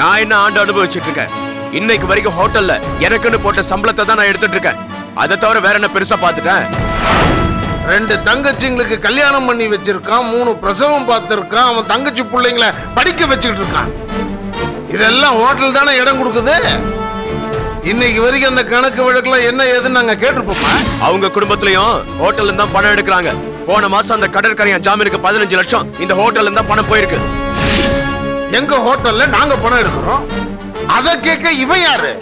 நான் என்ன ஆண்டு அனுபவிச்சுட்டு இருக்கேன்? இன்னைக்கு வரைக்கும் ஹோட்டல்ல எனக்குன்னு போட்ட சம்பளத்தை தான் நான் எடுத்துட்டு இருக்கேன். அதை தவிர வேற என்ன பெருசா பார்த்துட்டேன்? 2 தங்கச்சிங்களுக்கு கல்யாணம் பண்ணி வச்சிருக்கான், 3 பிரசவம் பார்த்திருக்கான், அவன் தங்கச்சி பிள்ளைங்களை படிக்க வச்சுக்கிட்டு இருக்கான். இதெல்லாம் ஹோட்டல் தானே இடம் கொடுக்குது. இன்னைக்கு வரைக்கும் அந்த கணக்கு வழக்குலாம் என்ன ஏதுன்னு நாங்க கேட்டிருப்போமா? அவங்க குடும்பத்திலயும் ஹோட்டல்ல தான் பணம் எடுக்கிறாங்க. போன மாசம் அந்த கடற்கரையான் ஜாமீனுக்கு 15 லட்சம் இந்த ஹோட்டல்ல தான் பணம் போயிருக்கு. எங்க ஹோட்டல்ல நாங்க பணம் எடுக்கிறோம், அத கேட்க இவன் யாரு?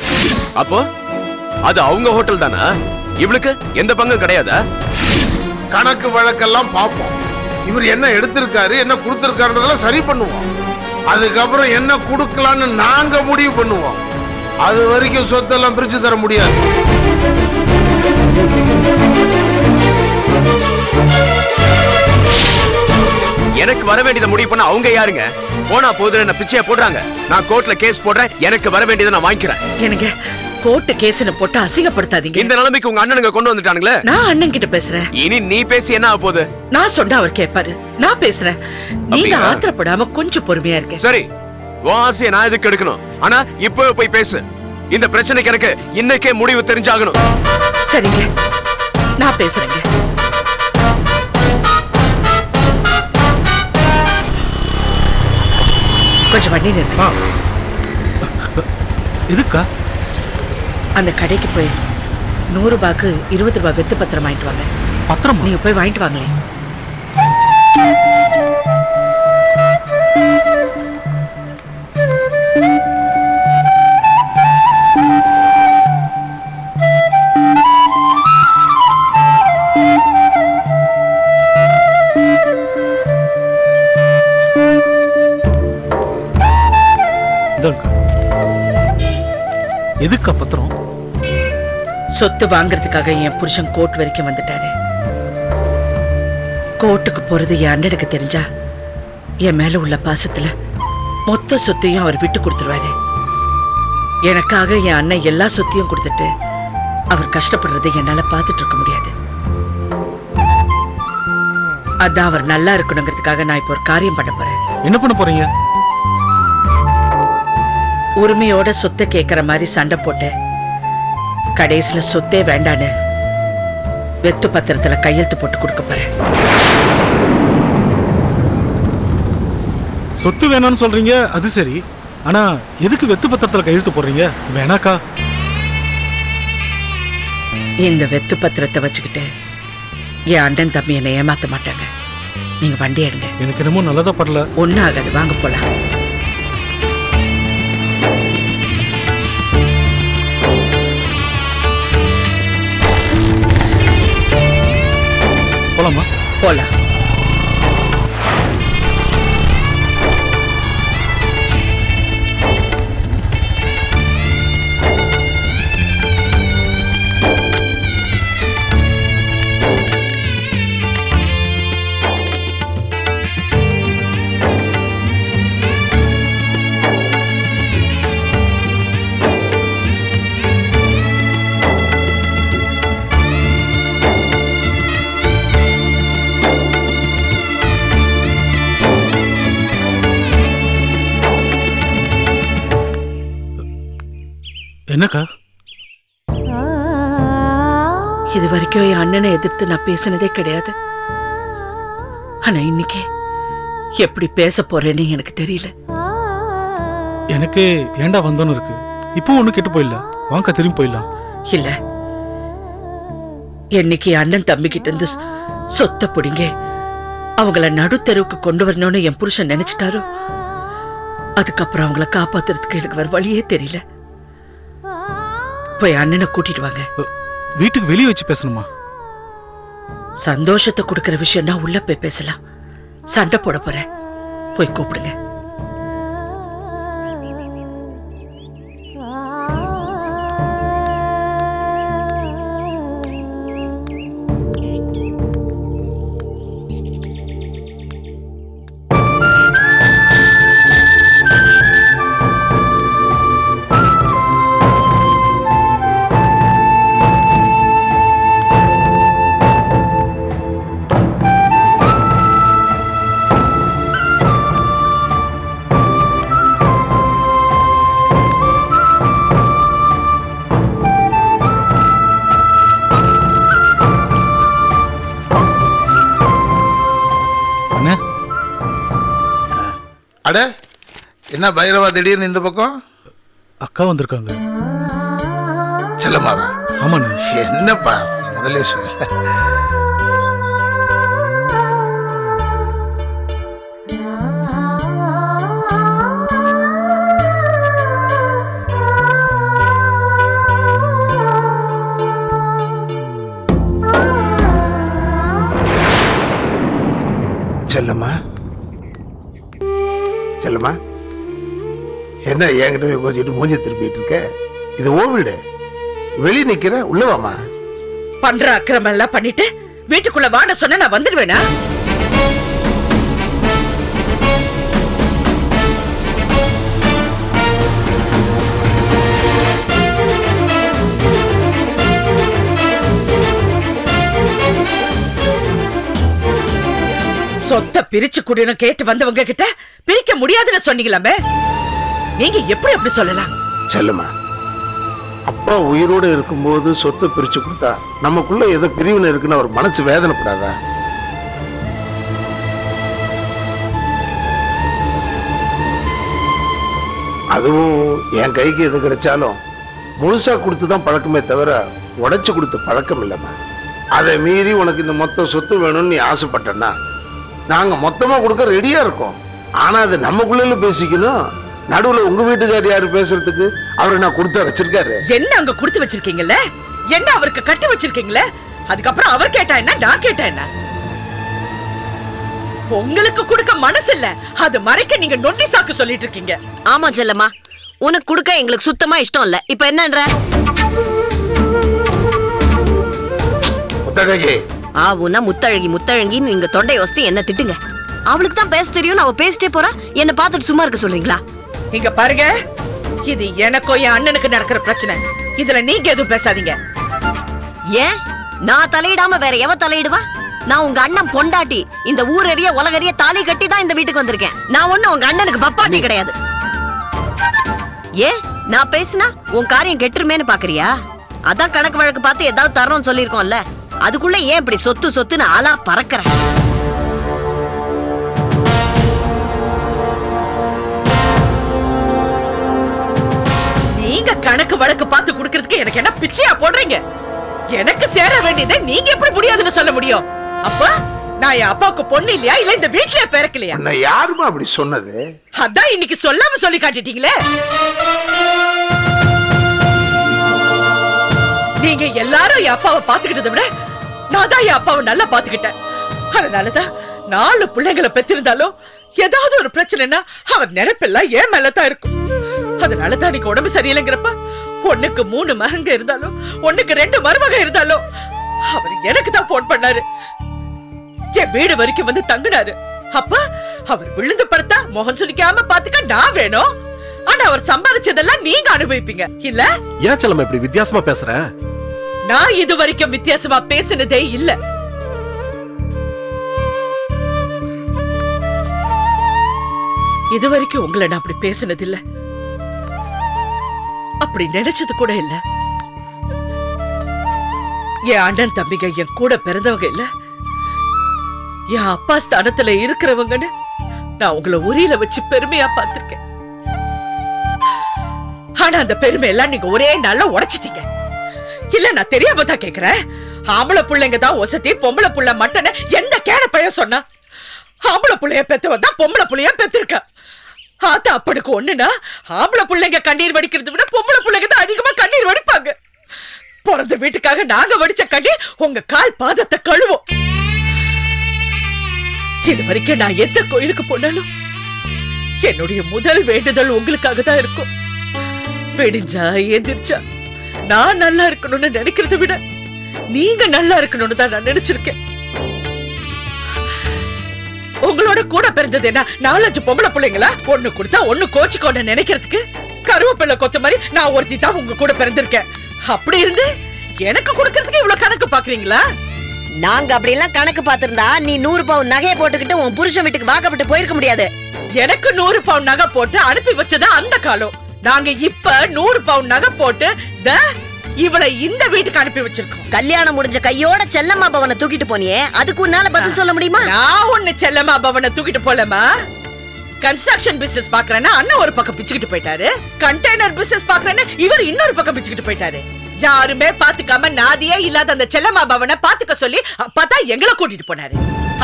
அப்போ அது அவங்க ஹோட்டல் தானே? இவளுக்கு எந்த பங்கும் கிடையாதா? கணக்கு வழக்கெல்லாம் பார்ப்போம். இவர் என்ன எடுத்திருக்காரு, என்ன கொடுத்திருக்காருன்றதெல்லாம் சரி பண்ணுவோம். அதுக்கப்புறம் என்ன கொடுக்கலான்னு நாங்க முடிவு பண்ணுவோம். அது வரைக்கும் சொத்தெல்லாம் பிரிச்சு தர முடியாது. எனக்கு வர வேண்டியதை முடிவு பண்ண அவங்க யாருங்க? போனா போதும் என்ன பிச்சையா போடுறாங்க. நான் கோர்ட்ல கேஸ் போடுறேன், எனக்கு வர வேண்டியதை நான் வாங்கிக்கிறேன். எனக்கு கோர்ட்டு கேஸ்னு போட்டு அசிங்கப்படுத்தாதீங்க. இந்த நிலைமைக்கு உங்க அண்ணனுங்க கொண்டு வந்துட்டானுங்களே. நான் அண்ணன் கிட்ட பேசுறேன். இனி நீ பேசி என்ன ஆக போகுது? நான் சொன்னா அவர் கேட்பாரு. நான் பேசுறேன். நீங்க ஆத்திரப்படாம கொஞ்சம் பொறுமையா இருக்க. சரி, உன் ஆசையை நான் எதுக்கு எடுக்கணும்? ஆனா இப்போ போய் பேசு. இந்த பிரச்சனைக்கு எனக்கு இன்னைக்கே முடிவு தெரிஞ்சாகணும். சரிங்க, நான் பேசுறேங்க. கொஞ்சம் வண்டி நிறுத்து. எதுக்கா? அந்த கடைக்கு போய் 100 ரூபாய்க்கு 20 ரூபாய் வெத்து பத்திரம் வாங்கிட்டு வாங்க. பத்திரம்? நீங்க போய் வாங்கிட்டு வாங்களே. எதுக்கா பத்திரம்? சொத்து வாங்குறதுக்காக என் புருஷன் கோர்ட் வரைக்கும் வந்துட்டாரு. கோர்ட்டுக்கு போறது என் அண்ணனுக்கு தெரிஞ்சா என் மேல உள்ள பாசத்துல மொத்த சொத்தையும் அவர் விட்டு கொடுத்துருவாரு. எனக்காக என் அண்ணன் எல்லா சொத்தையும் கொடுத்துட்டு அவர் கஷ்டப்படுறதை என்னால பார்த்துட்டு இருக்க முடியாது. அதான் அவர் நல்லா இருக்கணுங்கிறதுக்காக நான் இப்போ ஒரு காரியம் பண்ண போறேன். என்ன பண்ண போறீங்க? உரிமையோட சொத்தை கேட்கிற மாதிரி சண்டை போட்டு கடைசியில சொத்தே வேண்டான்னு வெத்து பத்திரத்துல கையெழுத்து போட்டு கொடுக்க போறேன். சொத்து வேணாம்னு சொல்றீங்க, அது சரி. ஆனா எதுக்கு வெத்து பத்திரத்துல கையெழுத்து போடுறீங்க? வேணாக்கா. இந்த வெத்து பத்திரத்தை வச்சுக்கிட்டு என் அண்ணன் தம்பி என்னை ஏமாத்த மாட்டாங்க. நீங்க வண்டி எடுங்க. எனக்கு என்னமோ நல்லதா படல. ஒன்னும் ஆகாது, வாங்க போலாம். போலாமா? போலாம். என்னக்கா? இது வரைக்கும் என் அண்ணனை எதிர்த்து நான் பேசினதே கிடையாது. ஆனா இன்னைக்கு எப்படி பேச போறேன்னு எனக்கு தெரியல. எனக்கு ஏண்டா வந்தோன்னு இருக்கு. இப்போ ஒண்ணு கெட்டு போயிடல, வாங்க திரும்பி போயிடலாம். இல்ல, என்னைக்கு அண்ணன் தம்பி கிட்ட இருந்து சொத்தை பிடிங்க அவங்கள நடுத்தெருவுக்கு கொண்டு வரணும்னு என் புருஷன் நினைச்சிட்டாரோ, அதுக்கப்புறம் அவங்கள காப்பாத்துறதுக்கு எனக்கு வேற வழியே தெரியல. போய் அண்ணனை கூட்டிட்டு வாங்க. வீட்டுக்கு வெளியே வச்சு பேசணுமா? சந்தோஷத்தை கொடுக்கற விஷயம்னா உள்ள போய் பேசலாம். சண்டை போட போறேன், போய் கூப்பிடுங்க. அட என்ன பைரவா திடீர்னு இந்த பக்கம்? அக்கா வந்திருக்காங்க. செல்லம்மாவா? ஆமாண்ணே. என்னப்பா முதல்ல சொல்ல. செல்லம்மா, செல்லம்மா, என்ன என்கிட்ட கொஞ்சம் மூஞ்சி திருப்பிட்டு இருக்க? இது ஓ வீடு, வெளியே நிக்கிற, உள்ளவாமா. பண்ற அக்கிரமம் எல்லாம் பண்ணிட்டு வீட்டுக்குள்ள வாட சொன்ன நான் வந்துடுவேனா? சொத்தை பிரிச்சு குடின்னு கேட்டு வந்தவங்க கிட்ட பிரிக்க முடியாதுன்னு சொன்னீங்களாமே, நீங்க எப்படி அப்படி சொல்லலாம்? செல்லுமா, அப்பா உயிரோடு இருக்கும்போது சொத்தை பிரிச்சு கொடுத்தா நமக்குள்ள ஏதோ பிரிவினை இருக்குன்னு அவர் மனசு வேதனைப்படாதா? அதுவும் என் கைக்கு எது கிடைச்சாலும் முழுசா கொடுத்துதான் பழக்கமே தவிர உடைச்சு கொடுத்த பழக்கம் இல்லைம்மா. அதை மீறி உனக்கு இந்த மொத்த சொத்து வேணும்னு நீ ஆசைப்பட்டனா நாங்க மொத்தமா கொடுக்க ரெடியா இருக்கோம். ஆனா அது நமக்குள்ள பேசிக்கணும். நடுவுல உங்க வீட்டுக்காரர் யாரு பேசுறதுக்கு? அவரை நான் கொடுத்து வச்சிருக்காரு. என்ன அங்க கொடுத்து வச்சிருக்கீங்கல்ல, என்ன அவருக்கு கட்டி வச்சிருக்கீங்களே, அதுக்கப்புறம் அவர் கேட்டா என்ன, நான் கேட்டா என்ன? உங்களுக்கு கொடுக்க மனசு இல்ல, அது மறைக்க நீங்க நொண்டி சாக்கு சொல்லிட்டு இருக்கீங்க. ஆமா செல்லம்மா, உனக்கு கொடுக்க எங்களுக்கு சுத்தமா இஷ்டம் இல்ல. இப்ப என்னன்ற? ஆவுனா முத்தழகி முத்தழகி நீங்க தொண்டை வசதி என்ன திட்டுங்க. அவளுக்கு தான் பேச தெரியும், அவ பேசிட்டே போறா. என்ன பார்த்துட்டு சும்மா இருக்க சொல்றீங்களா? இங்க பாருங்க, இது எனக்கும் என் அண்ணனுக்கு நடக்கிற பிரச்சனை. இதுல நீங்க எதுவும் பேசாதீங்க. ஏன் நான் தலையிடாம வேற எவ தலையிடுவா? நான் உங்க அண்ணன் பொண்டாட்டி. இந்த ஊரறிய உலகறிய தாலி கட்டி தான் இந்த வீட்டுக்கு வந்திருக்கேன். நான் ஒண்ணு உங்க அண்ணனுக்கு பப்பாட்டி கிடையாது. ஏன் நான் பேசினா உன் காரியம் கெட்டுருமேன்னு பாக்குறியா? அதான் கணக்கு வழக்கு பார்த்து ஏதாவது தரணும்னு சொல்லிருக்கோம்ல, அதுக்குள்ள ஏன் இப்படி சொத்து சொத்துன்னு ஆளா பறக்கிற? நீங்க கணக்கு வழக்கு பார்த்து குடுக்கிறதுக்கு எனக்கு என்ன பிச்சையா போடுறீங்க? எனக்கு சேர வேண்டியதை நீங்க எப்படி முடியாதுன்னு சொல்ல முடியும்? அப்ப நான் என் அப்பாவுக்கு பொண்ணு இல்லையா, இல்ல இந்த வீட்லயே பிறக்கலையா? யாருமா அப்படி சொன்னது? அதான் இன்னைக்கு சொல்லாம சொல்லி காட்டிட்டீங்களே. நீங்க எல்லாரும் என் அப்பாவை பாத்துக்கிட்டதை விட நான் தான் என் அப்பாவை நல்லா பாத்துக்கிட்டேன். அதனாலதான் 4 பிள்ளைங்களை பெற்றிருந்தாலும் ஏதாவது ஒரு பிரச்சனைனா அவர் நினைப்பெல்லாம் ஏன் மேலதான் இருக்கும். அதனாலதான் நீங்க உடம்பு சரியில்லைங்கிறப்ப 1க்கு 3 மகங்க இருந்தாலும் 1க்கு 2 மருமக இருந்தாலும் அவர் எனக்கு தான் போன் பண்ணாரு. என் வீடு வரைக்கும் வந்து தங்கினாரு. அப்ப அவர் விழுந்து படுத்தா முகம் சுளிக்காம பாத்துக்க நான் வேணும். ஆனா அவர் சம்பாதிச்சதெல்லாம் நீங்க அனுபவிப்பீங்க இல்ல? ஏன் செல்லம்மா இப்படி வித்தியாசமா பேசுற? நான் இது வரைக்கும் வித்தியாசமா பேசினதே இல்ல. இது வரைக்கும் உங்களை நான் அப்படி பேசினது இல்ல. அப்படி நினைச்சது கூட இல்ல. என் அண்ணன் தம்பிங்க என் கூட பிறந்தவங்க இல்ல, என் அப்பா ஸ்தானத்துல இருக்கிறவங்கன்னு நான் உங்களை உரியில வச்சு பெருமையா பார்த்திருக்கேன். ஆனா அந்த பெருமை எல்லாம் நீங்க ஒரே நாள்ல உடைச்சிட்டீங்க. இல்ல நான் தெரியாம தான் கேக்குறேன். ஆம்பளை பிள்ளைங்க தான் ஒசத்தி, பொம்பளை புள்ள மட்டன எந்த கேன பையன் சொன்னா? ஆம்பளை புள்ளைய பெத்தவன் தான் பொம்பளை புள்ளைய பெத்திருக்கா. ஆத்தா அப்பனுக்கு ஒண்ணுனா ஆம்பளை பிள்ளைங்க கண்ணீர் வடிக்கிறத விட பொம்பளை பிள்ளைங்க தான் அதிகமா கண்ணீர் வடிப்பாங்க. பிறந்த வீட்டுக்காக நாங்க வடிச்ச கண்ணீர் உங்க கால் பாதத்தை கழுவோம். இது வரைக்கும் நான் எந்த கோயிலுக்கு போனாலும் என்னுடைய முதல் வேண்டுதல் உங்களுக்காக தான் இருக்கும். வெடிஞ்சா எந்திரிச்சா நான் நல்லா இருக்கணும்னு நினைக்கிறத விட நீங்க நல்லா இருக்கணும்னு தான் நான் நினைச்சிருக்கேன். உங்களோட கூட பிறந்தது என்ன 4-5 பொம்பளை பிள்ளைங்களா? ஒண்ணு கொடுத்தா ஒண்ணு கோச்சிக்கோன்னு நினைக்கிறதுக்கு கருவேப்பிள்ளை கொத்த மாதிரி நான் ஒருத்தி தான் உங்க கூட பிறந்திருக்கேன். அப்படி இருந்து எனக்கு கொடுக்கறதுக்கு இவ்வளவு கணக்கு பாக்குறீங்களா? நாங்க அப்படி எல்லாம் கணக்கு பாத்திருந்தா நீ 100 பவுன் நகையை போட்டுக்கிட்டு உன் புருஷன் வீட்டுக்கு வாக்கப்பட்டு போயிருக்க முடியாது. எனக்கு 100 பவுன் நகை போட்டு அனுப்பி வச்சது அந்த காலம். நாங்க இப்ப 100 பவுன் நகை போட்டு இவளை இந்த வீட்டுக்கு அனுப்பி வச்சிருக்கோம். கல்யாணம் முடிஞ்ச கையோட செல்லம்மா பவனை தூக்கிட்டு போனியே, அதுக்கு உன்னால பதில் சொல்ல முடியுமா? நான் ஒண்ணு செல்லம்மா பவனை தூக்கிட்டு போலமா. கன்ஸ்ட்ரக்ஷன் பிசினஸ் பாக்குறேன்னா அண்ணன் ஒரு பக்கம் பிச்சுக்கிட்டு போயிட்டாரு, கண்டெய்னர் பிசினஸ் பாக்குறேன்னு இவர் இன்னொரு பக்கம் பிச்சுக்கிட்டு போயிட்டாரு. யாருமே பாத்துக்காம நாதியே இல்லாத அந்த செல்லம்மா பவனை பாத்துக்க சொல்லி அப்பதான் எங்களை கூட்டிட்டு போனாரு.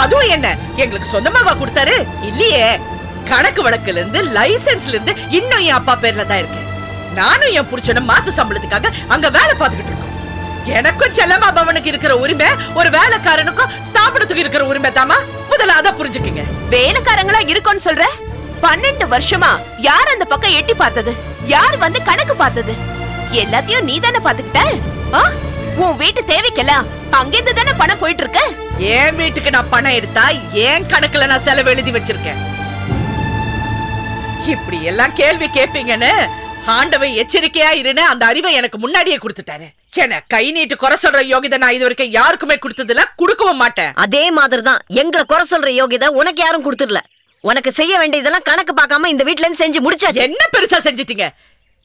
அதுவும் என்ன எங்களுக்கு சொந்தமாவா கொடுத்தாரு? இல்லையே, கணக்கு வழக்குல இருந்து லைசன்ஸ்ல இருந்து இன்னும் என் அப்பா பேர்ல தான் இருக்கு. நானும் என் புருஷனும் மாச சம்பளத்துக்காக அங்க வேலை பார்த்துக்கிட்டு இருக்கோம். எனக்கும் செல்லம்மா பவனுக்கு இருக்கிற உரிமை ஒரு வேலைக்காரனுக்கும் ஸ்தாபனத்துக்கு இருக்கிற உரிமை தாமா. முதல்ல அத புரிஞ்சுக்கீங்க. வேலைக்காரங்களா இருக்கும்னு சொல்ற? 12 வருஷமா யார் அந்த பக்கம் எட்டி பார்த்தது? யார் வந்து கணக்கு பார்த்தது? எல்லாத்தையும் நீ தானே பாத்துக்கிட்ட. உன் வீட்டு தேவைக்கெல்லாம் அங்கிருந்து தானே பணம் போயிட்டு இருக்கு. என் வீட்டுக்கு நான் பணம் எடுத்தா என் கணக்குல நான் செலவு எழுதி வச்சிருக்கேன். இப்படி எல்லாம் கேள்வி கேட்பீங்கன்னு ஆண்டவன் எச்சரிக்கையா இருன்னு அந்த அறிவை எனக்கு முன்னாடியே கொடுத்துட்டாரு. என்ன கை நீட்டு குறை சொல்ற யோகிதை நான் இது வரைக்கும் யாருக்குமே கொடுத்ததில்ல, கொடுக்கவும் மாட்டேன். அதே மாதிரிதான் எங்களை குறை சொல்ற யோகிதை உனக்கு யாரும் கொடுத்துடல. உனக்கு செய்ய வேண்டியதெல்லாம் கணக்கு பார்க்காம இந்த வீட்ல இருந்து செஞ்சு முடிச்சாச்சு. என்ன பெருசா செஞ்சிட்டீங்க?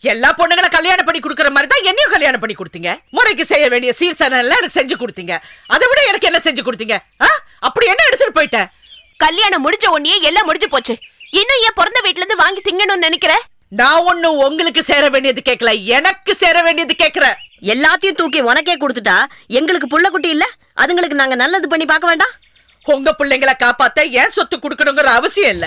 எல்லா பொண்ணுங்களை கல்யாணம் பண்ணி கொடுக்கற மாதிரி தான் என்னையும் கல்யாணம் பண்ணி கொடுத்தீங்க. முறைக்கு செய்ய வேண்டிய சீர்சனம் எல்லாம் எனக்கு செஞ்சு கொடுத்தீங்க. அதை விட எனக்கு என்ன செஞ்சு கொடுத்தீங்க? அப்படி என்ன எடுத்துட்டு போயிட்டேன்? கல்யாணம் முடிஞ்ச உடனே எல்லாம் முடிஞ்சு போச்சு. இன்னும் ஏன் பிறந்த வீட்டுல இருந்து வாங்கி திங்கணும்னு நினைக்கிற? நான் ஒண்ணு உங்களுக்கு சேர வேண்டியது கேட்கல, எனக்கு சேர வேண்டியது கேட்கிறேன். எல்லாத்தையும் தூக்கி உனக்கே கொடுத்துட்டா எங்களுக்கு புள்ள குட்டி இல்ல, அதுங்களுக்கு நாங்க நல்லது பண்ணி பார்க்க வேண்டாம்? உங்க பிள்ளைங்களை காப்பாத்த ஏன் சொத்து கொடுக்கணுங்கிற அவசியம் இல்ல.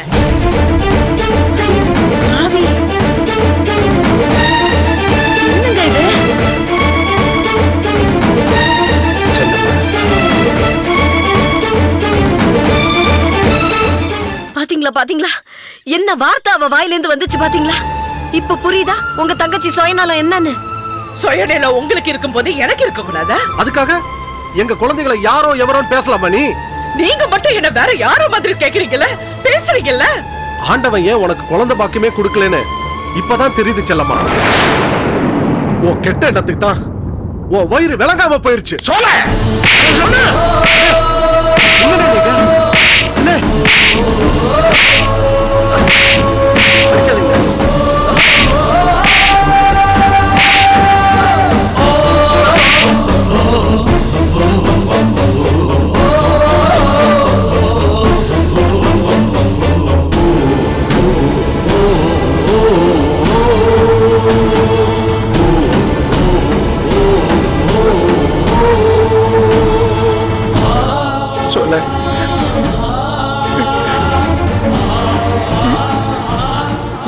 பாத்தீங்களா பாத்தீங்களா என்ன வார்த்தை அவ வாயிலிருந்து வந்துச்சு பாத்தீங்களா? இப்ப புரியுதா உங்க தங்கச்சி சுயநலம் என்னன்னு? சுயநலம் உங்களுக்கு இருக்கும் போது எனக்கு இருக்க கூடாதா? அதுக்காக எங்க குழந்தைகளை யாரோ எவரோன்னு பேசலாமா? நீங்க மட்டும் என்ன வேற யாரோ மாதிரி கேக்குறீங்கல்ல, பேசுறீங்கல்ல. ஆண்டவன் ஏன் உனக்கு குழந்தை பாக்கியமே கொடுக்கலன்னு இப்பதான் தெரியுது செல்லம்மா. ஓ கெட்ட எண்ணத்துக்கு தான் ஓ வயிறு விளங்காம போயிருச்சு.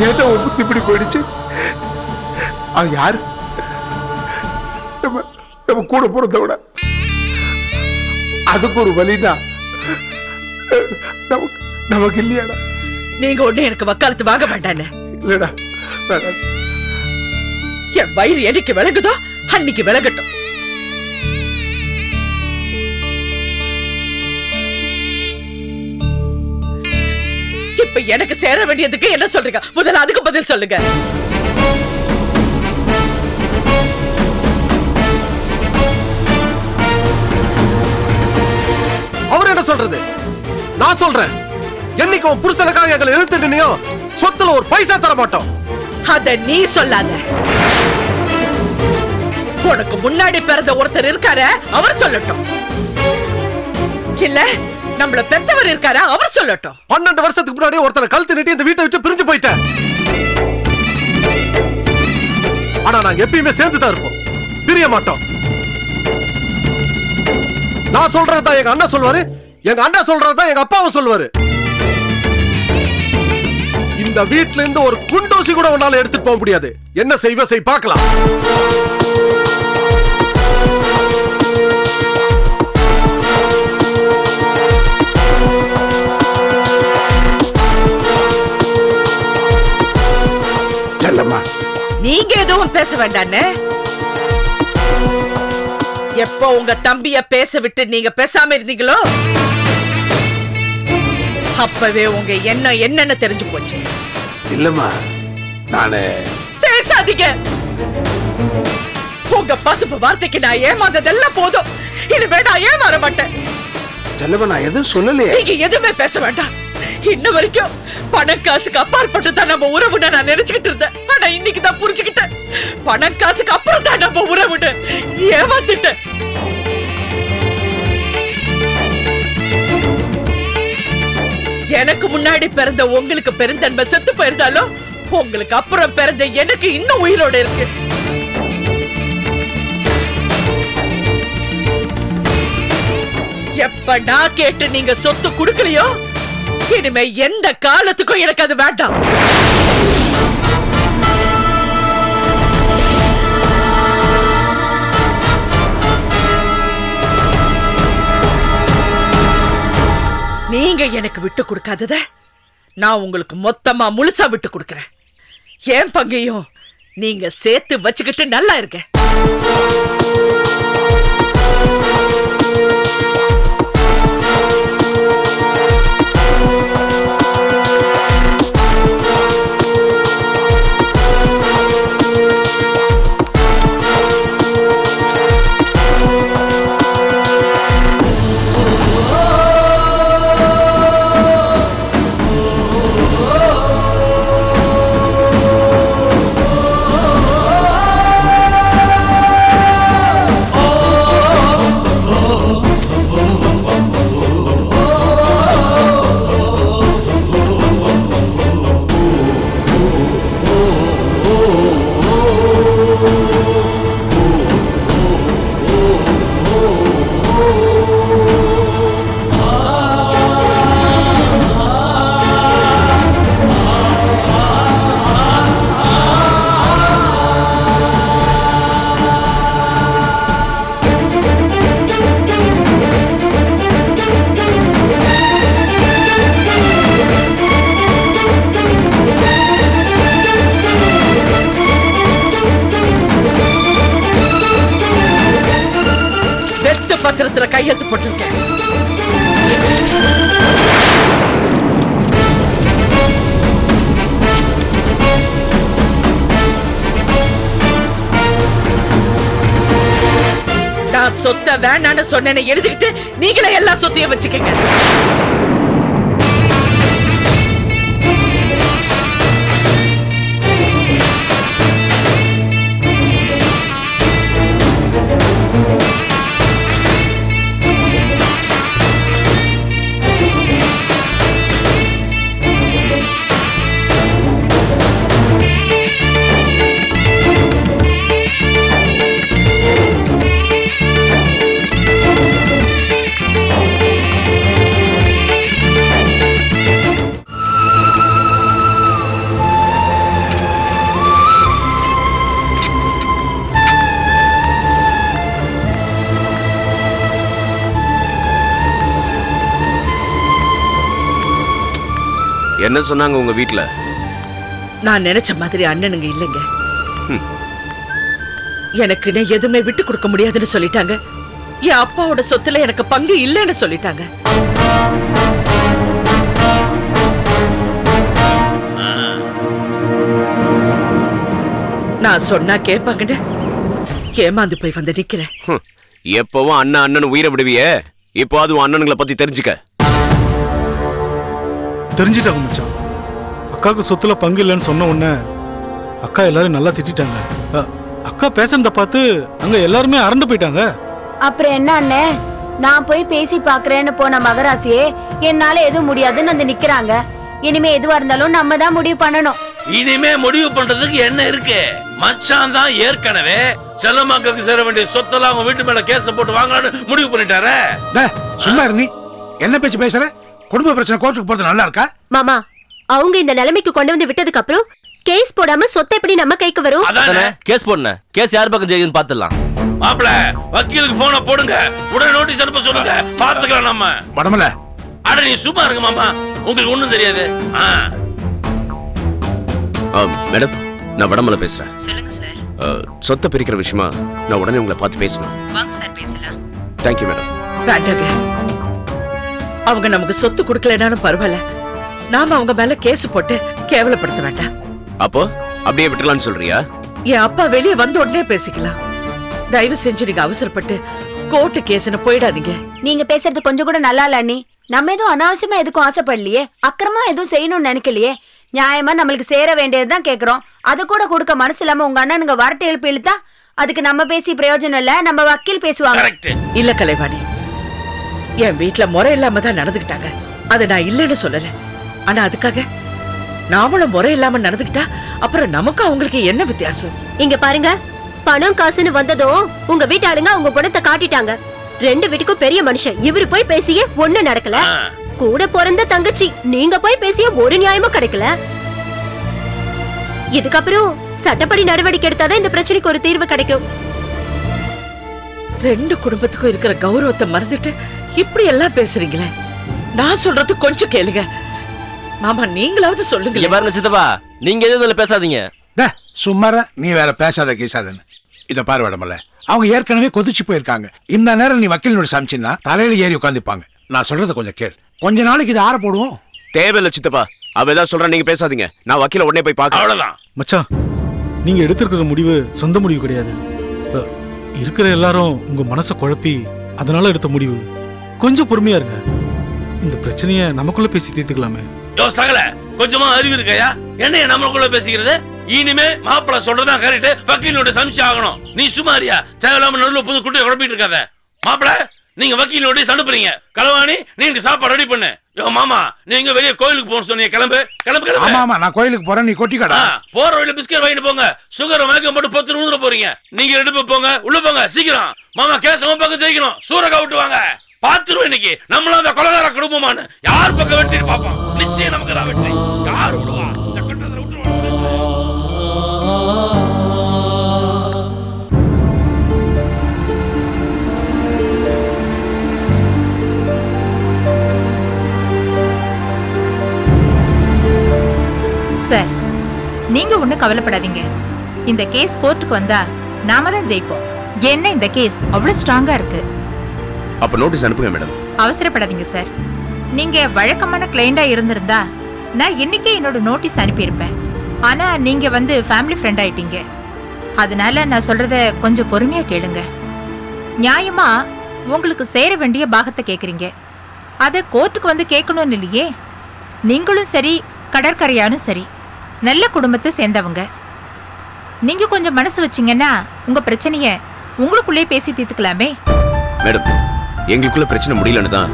ஏன்டா உன் புத்தி இப்படி போயிடுச்சு? அது யாரு? நம்ம கூட போறத விட அதுக்கு ஒரு வழிதான் நமக்கு இல்லையாடா? நீங்க ஒண்ணு எனக்கு வக்காலத்து வாங்க வேண்டான்னு. இல்லடா, என் வயிறு என்னைக்கு விலகுதோ அன்னைக்கு விலகட்டும். இப்ப எனக்கு சேர வேண்டியதுக்கு என்ன சொல்றீங்க? முதல்ல அதுக்கு பதில் சொல்லுங்க. அவர் என்ன சொல்றது? நான் சொல்றேன், என்னைக்கு உன் புருஷனுக்காக எங்களை எதிர்த்து நின்னியோ சொத்துல ஒரு பைசா தர மாட்டோம். அத நீ சொல்லாத. உனக்கு முன்னாடி பிறந்த ஒருத்தர் இருக்காரு, அவர் சொல்லட்டும். இல்ல நம்மள பெத்தவர் இருக்காரு, அவர் சொல்லட்டும். 12 வருஷத்துக்கு முன்னாடி ஒருத்தனை கழுத்து நீட்டி இந்த வீட்டை விட்டு பிரிஞ்சு போயிட்டேன். ஆனா நாங்க எப்பயுமே சேர்ந்து தான் இருப்போம், பிரிய மாட்டோம். நான் சொல்றதுதான் எங்க அண்ணா சொல்வாரு, எங்க அண்ணா சொல்றதுதான் எங்க அப்பாவும் சொல்லுவாரு. இந்த வீட்ல இருந்து ஒரு குண்டூசி கூட உன்னால எடுத்துட்டு போக முடியாது. என்ன செய்வ செய் பார்க்கலாம். செல்லம்மா, நீங்க எதுவும் பேச வேண்டானே. எப்போ உங்க தம்பிய பேச விட்டு நீங்க பேசாம இருந்தீங்களோ அப்பவே உங்க எண்ணம் என்னன்னு தெரிஞ்சு போச்சு. இல்லம்மா, நானு பேசாதீங்க. உங்க பசுப்பு வார்த்தைக்கு நான் ஏமாந்ததெல்லாம் போதும். இனிமே நான் ஏமாற மாட்டேன். செல்லம்மா, நான் எதுவும் சொல்லலையே. நீங்க எதுவுமே பேச வேண்டாம். இன்ன வரைக்கும் பணம் காசுக்கு அப்பாற்பட்டு தான் நம்ம உறவுன்னு நான் நினைச்சுக்கிட்டு இருந்தேன். ஆனா இன்னைக்கு தான் புரிஞ்சுக்கிட்டேன், பணம் காசுக்கு அப்புறம் தான் நம்ம உறவுன்னு. ஏமாத்திட்டேன். எனக்கு முன்னாடி பிறந்த உங்களுக்கு பெருந்தன்மை செத்து போயிருந்தாலும் உங்களுக்கு அப்புறம் பிறந்த எனக்கு இன்னும் உயிரோட இருக்கு. எப்ப நான் கேட்டு நீங்க சொத்து கொடுக்கலையோ இனிமே எந்த காலத்துக்கும் எனக்கு அது வேண்டாம். நீங்க எனக்கு விட்டு கொடுக்காதத நான் உங்களுக்கு மொத்தமா முழுசா விட்டு கொடுக்கறேன். என் பங்கையும் நீங்க சேர்த்து வச்சுக்கிட்டு நல்லா இருக்க. பத்திரத்துல கையெழுத்து போட்டிருக்கேன். நான் சொத்தை வேண்டான்னு சொன்னேன்னு எழுதிக்கிட்டு நீங்களே எல்லா சொத்தையும் வச்சுக்கங்க. என்ன சொன்னாங்க உங்க வீட்ல? நான் நினைச்ச மாதிரி அண்ணனுங்க இல்லைங்க. எனக்கு எதுவுமே விட்டு கொடுக்க முடியாதுன்னு சொல்லிட்டாங்க. என் அப்பாவோட சொத்துல எனக்கு பங்கு இல்லைன்னு சொல்லிட்டாங்க. நான் சொன்னா கேட்பாங்கன்னு ஏமாந்து போய் வந்து நிக்கிறேன். எப்பவும் அண்ணன் அண்ணன் உயிரை விடுவியே, இப்போ அதுவும் அண்ணனுங்களை பத்தி தெரிஞ்சுக்க. தெரிஞ்சிட்டாங்க மச்சான். அக்காவுக்கு சொத்துல பங்கு இல்லைன்னு சொன்ன உடனே அக்கா எல்லாரும் நல்லா திட்டாங்க. அக்கா பேசுறத பார்த்து அங்க எல்லாருமே அரண்டு போயிட்டாங்க. அப்புறம் என்ன அண்ணே, நான் போய் பேசி பாக்குறேன்னு போன மகராசியே என்னால எதுவும் முடியாதுன்னு வந்து நிக்கிறாங்க. இனிமே எதுவா இருந்தாலும் நம்ம தான் முடிவு பண்ணணும். இனிமே முடிவு பண்றதுக்கு என்ன இருக்கு? மச்சான் தான் ஏற்கனவே செல்லம்மாக்கு சேர வேண்டிய சொத்தெல்லாம் அவங்க வீட்டு மேல கேஸ் போட்டு வாங்கலாம்னு முடிவு பண்ணிட்டாரே. சும்மா இரு நீ. என்ன பேச்சு பேசுற? குடும்ப பிரச்சனை கோர்ட்டுக்கு போறது நல்லா இருக்கா? மாமா, அவங்க இந்த நிலைமைக்கு கொண்டு வந்து விட்டதுக்கு அப்புறம் கேஸ் போடாம சொத்தை எப்படி நம்ம கைக்கு வரும்? அதானே கேஸ் போடுன. கேஸ் யார் பக்கம் ஜெயிக்குன்னு பாத்துடலாம். மாப்ள, வக்கீலுக்கு போனை போடுங்க, உடனே நோட்டீஸ் அனுப்ப சொல்லுங்க, பாத்துக்கலாம் நம்ம. வடமல, அட நீ சும்மா இருங்க மாமா, உங்களுக்கு ஒண்ணும் தெரியாது. மேடம், நான் வடமலை பேசுறேன். சொல்லுங்க சார். சொத்தை பிரிக்கிற விஷயமா நான் உடனே உங்களை பார்த்து பேசணும். வாங்க சார் பேசலாம். Thank you madam. வேண்டாங்க, அவங்க நமக்கு சொத்து கொடுக்கலனாலும் பரவாயில்ல, நாம அவங்க மேல கேஸ் போட்டு கேவலப்படுத்த வேண்டாம். அப்போ அப்படியே விட்டுலான்னு சொல்றியா? என் அப்பா வெளியே வந்த உடனே பேசிக்கலாம். தயவு செஞ்சு நீங்க அவசரப்பட்டு கோர்ட்டு கேஸ்னு போயிடாதீங்க. நீங்க பேசுறது கொஞ்சம் கூட நல்லா இல்ல அண்ணி. நம்ம எதுவும் அனாவசியமா எதுக்கும் ஆசைப்படலையே, அக்கிரமா எதுவும் செய்யணும்னு நினைக்கலையே. நியாயமா நம்மளுக்கு சேர வேண்டியதுதான் கேக்குறோம். அது கூட கொடுக்க மனசு இல்லாம உங்க அண்ணனுங்க வரட்டு எழுப்பி இழுத்தா அதுக்கு நம்ம பேசி பிரயோஜனம் இல்ல, நம்ம வக்கீல் பேசுவாங்க. இல்ல கலைவாணி, என் வீட்டுல முறை இல்லாம தான் நடந்துகிட்டாங்க. அதை நான் இல்லைன்னு சொல்லல. ஆனா அதுக்காக நாமளும் முறை இல்லாம நடந்துகிட்டா அப்புறம் நமக்கு அவங்களுக்கு என்ன வித்தியாசம்? இங்க பாருங்க, பணம் காசுன்னு வந்ததும் உங்க வீட்டாளுங்க அவங்க குணத்தை காட்டிட்டாங்க. ரெண்டு வீட்டுக்கும் பெரிய மனுஷன் இவரு போய் பேசிய ஒண்ணு நடக்கல. கூட பிறந்த தங்கச்சி நீங்க போய் பேசிய ஒரு நியாயமும் கிடைக்கல. இதுக்கப்புறம் சட்டப்படி நடவடிக்கை எடுத்தாதான் இந்த பிரச்சனைக்கு ஒரு தீர்வு கிடைக்கும். ரெண்டு குடும்பத்துக்கும் இருக்கிற கௌரவத்தை மறந்துட்டு இப்படி எல்லாம் பேசுறீங்களே. நான் சொல்றது கொஞ்சம் கேளுங்க மாமா, நீங்களாவது சொல்லுங்க. பாருங்க சித்தப்பா, நீங்க எதுவும் பேசாதீங்க. சும்மாரா நீ வேற பேசாத கேசாதன்னு. இத பாரு வடமல்ல, அவங்க ஏற்கனவே கொதிச்சு போயிருக்காங்க. இந்த நேரம் நீ வக்கீல் நோட்டீஸ் அனுப்பிச்சின்னா தலையில ஏறி உட்காந்துப்பாங்க. நான் சொல்றத கொஞ்சம் கேள். கொஞ்ச நாளைக்கு இது ஆற போடுவோம். தேவையில்ல சித்தப்பா, அவ ஏதாவது சொல்றா, நீங்க பேசாதீங்க. நான் வக்கீல உடனே போய் பார்க்க. அவ்வளவுதான் மச்சான், நீங்க எடுத்திருக்கிற முடிவு சொந்த முடிவு கிடையாது. இருக்கிற எல்லாரும் உங்க மனசை குழப்பி அதனால எடுத்த முடிவு. கொஞ்சம் பொறுமையா இருங்க. இந்த பிரச்சனைய நமக்குள்ள பேசி தீர்த்துக்கலாமே. யோ சகல, கொஞ்சமா அறிவு இருக்கையா? என்னைய நம்மளுக்குள்ள பேசிக்கிறது? இனிமே மாப்பிள்ள சொல்றதான் கரெக்ட், வக்கீலோட சம்சயம் ஆகணும். நீ சுமாரியா தேவையில்லாம நடுவில் புது குட்டையை குழப்பிட்டு இருக்காத. மாப்பிள்ள, நீங்க வக்கீலோட அனுப்புறீங்க. களவாணி, நீங்க சாப்பாடு ரெடி பண்ணு. யோ மாமா, நீங்க வெளியே கோயிலுக்கு போகணும் சொன்னீங்க. கிளம்பு கிளம்பு கிளம்பு. ஆமா ஆமா, நான் கோயிலுக்கு போறேன், நீ கொட்டிக்கடா. போற வழியில பிஸ்கட் வாங்கிட்டு போங்க. சுகர் மயக்கம் போட்டு 10 ஊந்துற போறீங்க. நீங்க ரெண்டு பேர் போங்க, உள்ள போங்க சீக்கிரம். மாமா கேஸ் பக்கம் ஜெயிக்கணும். சூரகா விட்டு வாங்க. பாத்துருவோம் இன்னைக்கு நம்மளும் அந்த கொலகார குடும்பமான யார் பக்கம் வெற்றி பார்ப்போம். நிச்சயம் நமக்கு தான் வெற்றி. யார் விடுவா இந்த கட்டத்துல விட்டுருவாங்க. சார், நீங்க ஒண்ணும் கவலைப்படாதீங்க. இந்த கேஸ் கோர்ட்டுக்கு வந்தா நாம தான் ஜெயிப்போம். ஏன்னா இந்த கேஸ் அவ்வளவு ஸ்ட்ராங்கா இருக்கு. அப்ப நோட்டீஸ் அனுப்புங்க மேடம். அவசரப்படாதீங்க சார். நீங்க வழக்கமான கிளையண்டா இருந்திருந்தா நான் இன்னைக்கே என்னோட நோட்டீஸ் அனுப்பியிருப்பேன். ஆனா நீங்க வந்து ஃபேமிலி ஃப்ரெண்ட் ஆயிட்டீங்க. அதனால நான் சொல்றத கொஞ்சம் பொறுமையா கேளுங்க. நியாயமா உங்களுக்கு சேர வேண்டிய பாகத்தை கேக்குறீங்க. அதை கோர்ட்டுக்கு வந்து கேட்கணும்னு இல்லையே. நீங்களும் சரி, கடற்கரையானும் சரி, நல்ல குடும்பத்தை சேர்ந்தவங்க. நீங்க கொஞ்சம் மனசு வச்சீங்கன்னா உங்க பிரச்சனைய உங்களுக்குள்ளே பேசி தீர்த்துக்கலாமே. மேடம், எங்களுக்குள்ள பிரச்சனை முடியலன்னு தான்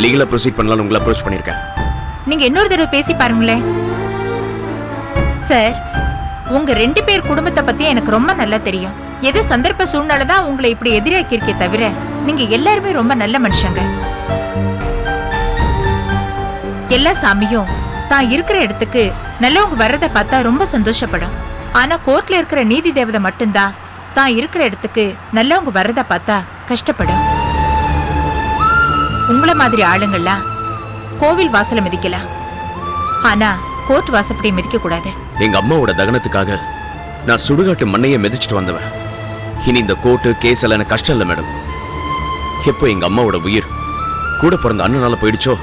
லீகலா ப்ரொசீட் பண்ணலாம்னு உங்களை அப்ரோச் பண்ணிருக்கேன். நீங்க இன்னொரு தடவை பேசி பாருங்களேன். சார், உங்க 2 பேர் குடும்பத்தை பத்தி எனக்கு ரொம்ப நல்லா தெரியும். ஏதோ சந்தர்ப்ப சூழ்நிலை தான் உங்களை இப்படி எதிராக்கி இருக்கே தவிர நீங்க எல்லாருமே ரொம்ப நல்ல மனுஷங்க. எல்லா சாமியும் தான் இருக்கிற இடத்துக்கு நல்லவங்க வர்றதை பார்த்தா ரொம்ப சந்தோஷப்படும். ஆனா கோர்ட்ல இருக்கிற நீதி தேவதை மட்டும்தான் தான் இருக்கிற இடத்துக்கு நல்லவங்க வர்றதை பார்த்தா கஷ்டப்படும். உங்களை மாதிரி ஆளுங்கள்லாம் கோவில் வாசல மிதிக்கலாம், ஆனா கோர்ட் வாசப்படி மிதிக்க கூடாது. எங்க அம்மாவோட தகனத்துக்காக நான் சுடுகாட்டு மண்ணையே மிதிச்சிட்டு வந்தவன். இனி இந்த கோர்ட்டு கேஸ் எல்லாம் எனக்கு கஷ்டம் இல்லை மேடம். எப்போ எங்க அம்மாவோட உயிர் கூட பிறந்த அண்ணனால போயிடுச்சோ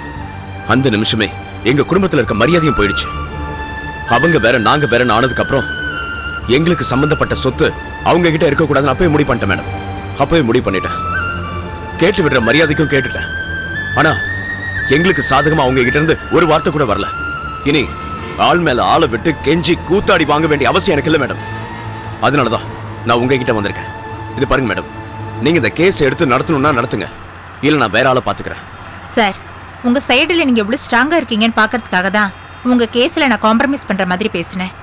அந்த நிமிஷமே எங்க குடும்பத்துல இருக்க மரியாதையும் போயிடுச்சு. அவங்க வேற நாங்க வேற ஆனதுக்கு அப்புறம் எங்களுக்கு சம்பந்தப்பட்ட சொத்து அவங்க கிட்ட இருக்க கூடாதுன்னு அப்பவே முடிவு பண்ணிட்டேன் மேடம். அப்பவே முடிவு பண்ணிட்டேன். கேட்டு விடுற மரியாதைக்கும் கேட்டுட்டேன். ஆனா எங்களுக்கு சாதகமா அவங்க கிட்ட இருந்து ஒரு வார்த்தை கூட வரல. இனி ஆள் மேல ஆளை விட்டு கெஞ்சி கூத்தாடி வாங்க வேண்டிய அவசியம் எனக்கு இல்லை மேடம். அதனாலதான் நான் உங்ககிட்ட வந்திருக்கேன். இது பாருங்க மேடம், நீங்க இந்த கேஸ் எடுத்து நடத்தணும்னா நடத்துங்க, இல்ல நான் வேற ஆளை பாத்துக்கிறேன். சார், உங்க சைடுல நீங்க எவ்வளவு ஸ்ட்ராங்கா இருக்கீங்கன்னு பாக்கிறதுக்காக தான் உங்க கேஸ்ல நான் காம்ப்ரமைஸ் பண்ற மாதிரி பேசினேன்.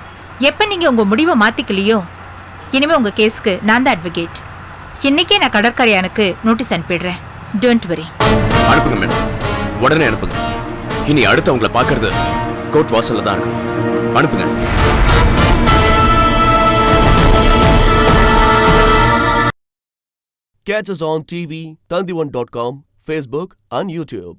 எப்ப நீங்க உங்க முடிவை மாத்திக்கலையோ, இனிமே உங்க கேஸ்க்கு நான் தான் அட்வொகேட். இன்னைக்கே நான் கடற்கரையானுக்கு நோட்டீஸ் அனுப்பிடுறேன். Don't worry. அனுப்புங்க மேடம், உடனே அனுப்புங்க. இனி அடுத்து உங்களை பாக்குறது கோர்ட் வாசல்ல தான் இருக்கும். அனுப்புங்க. Catch us on TV, Tandivan.com, Facebook and YouTube.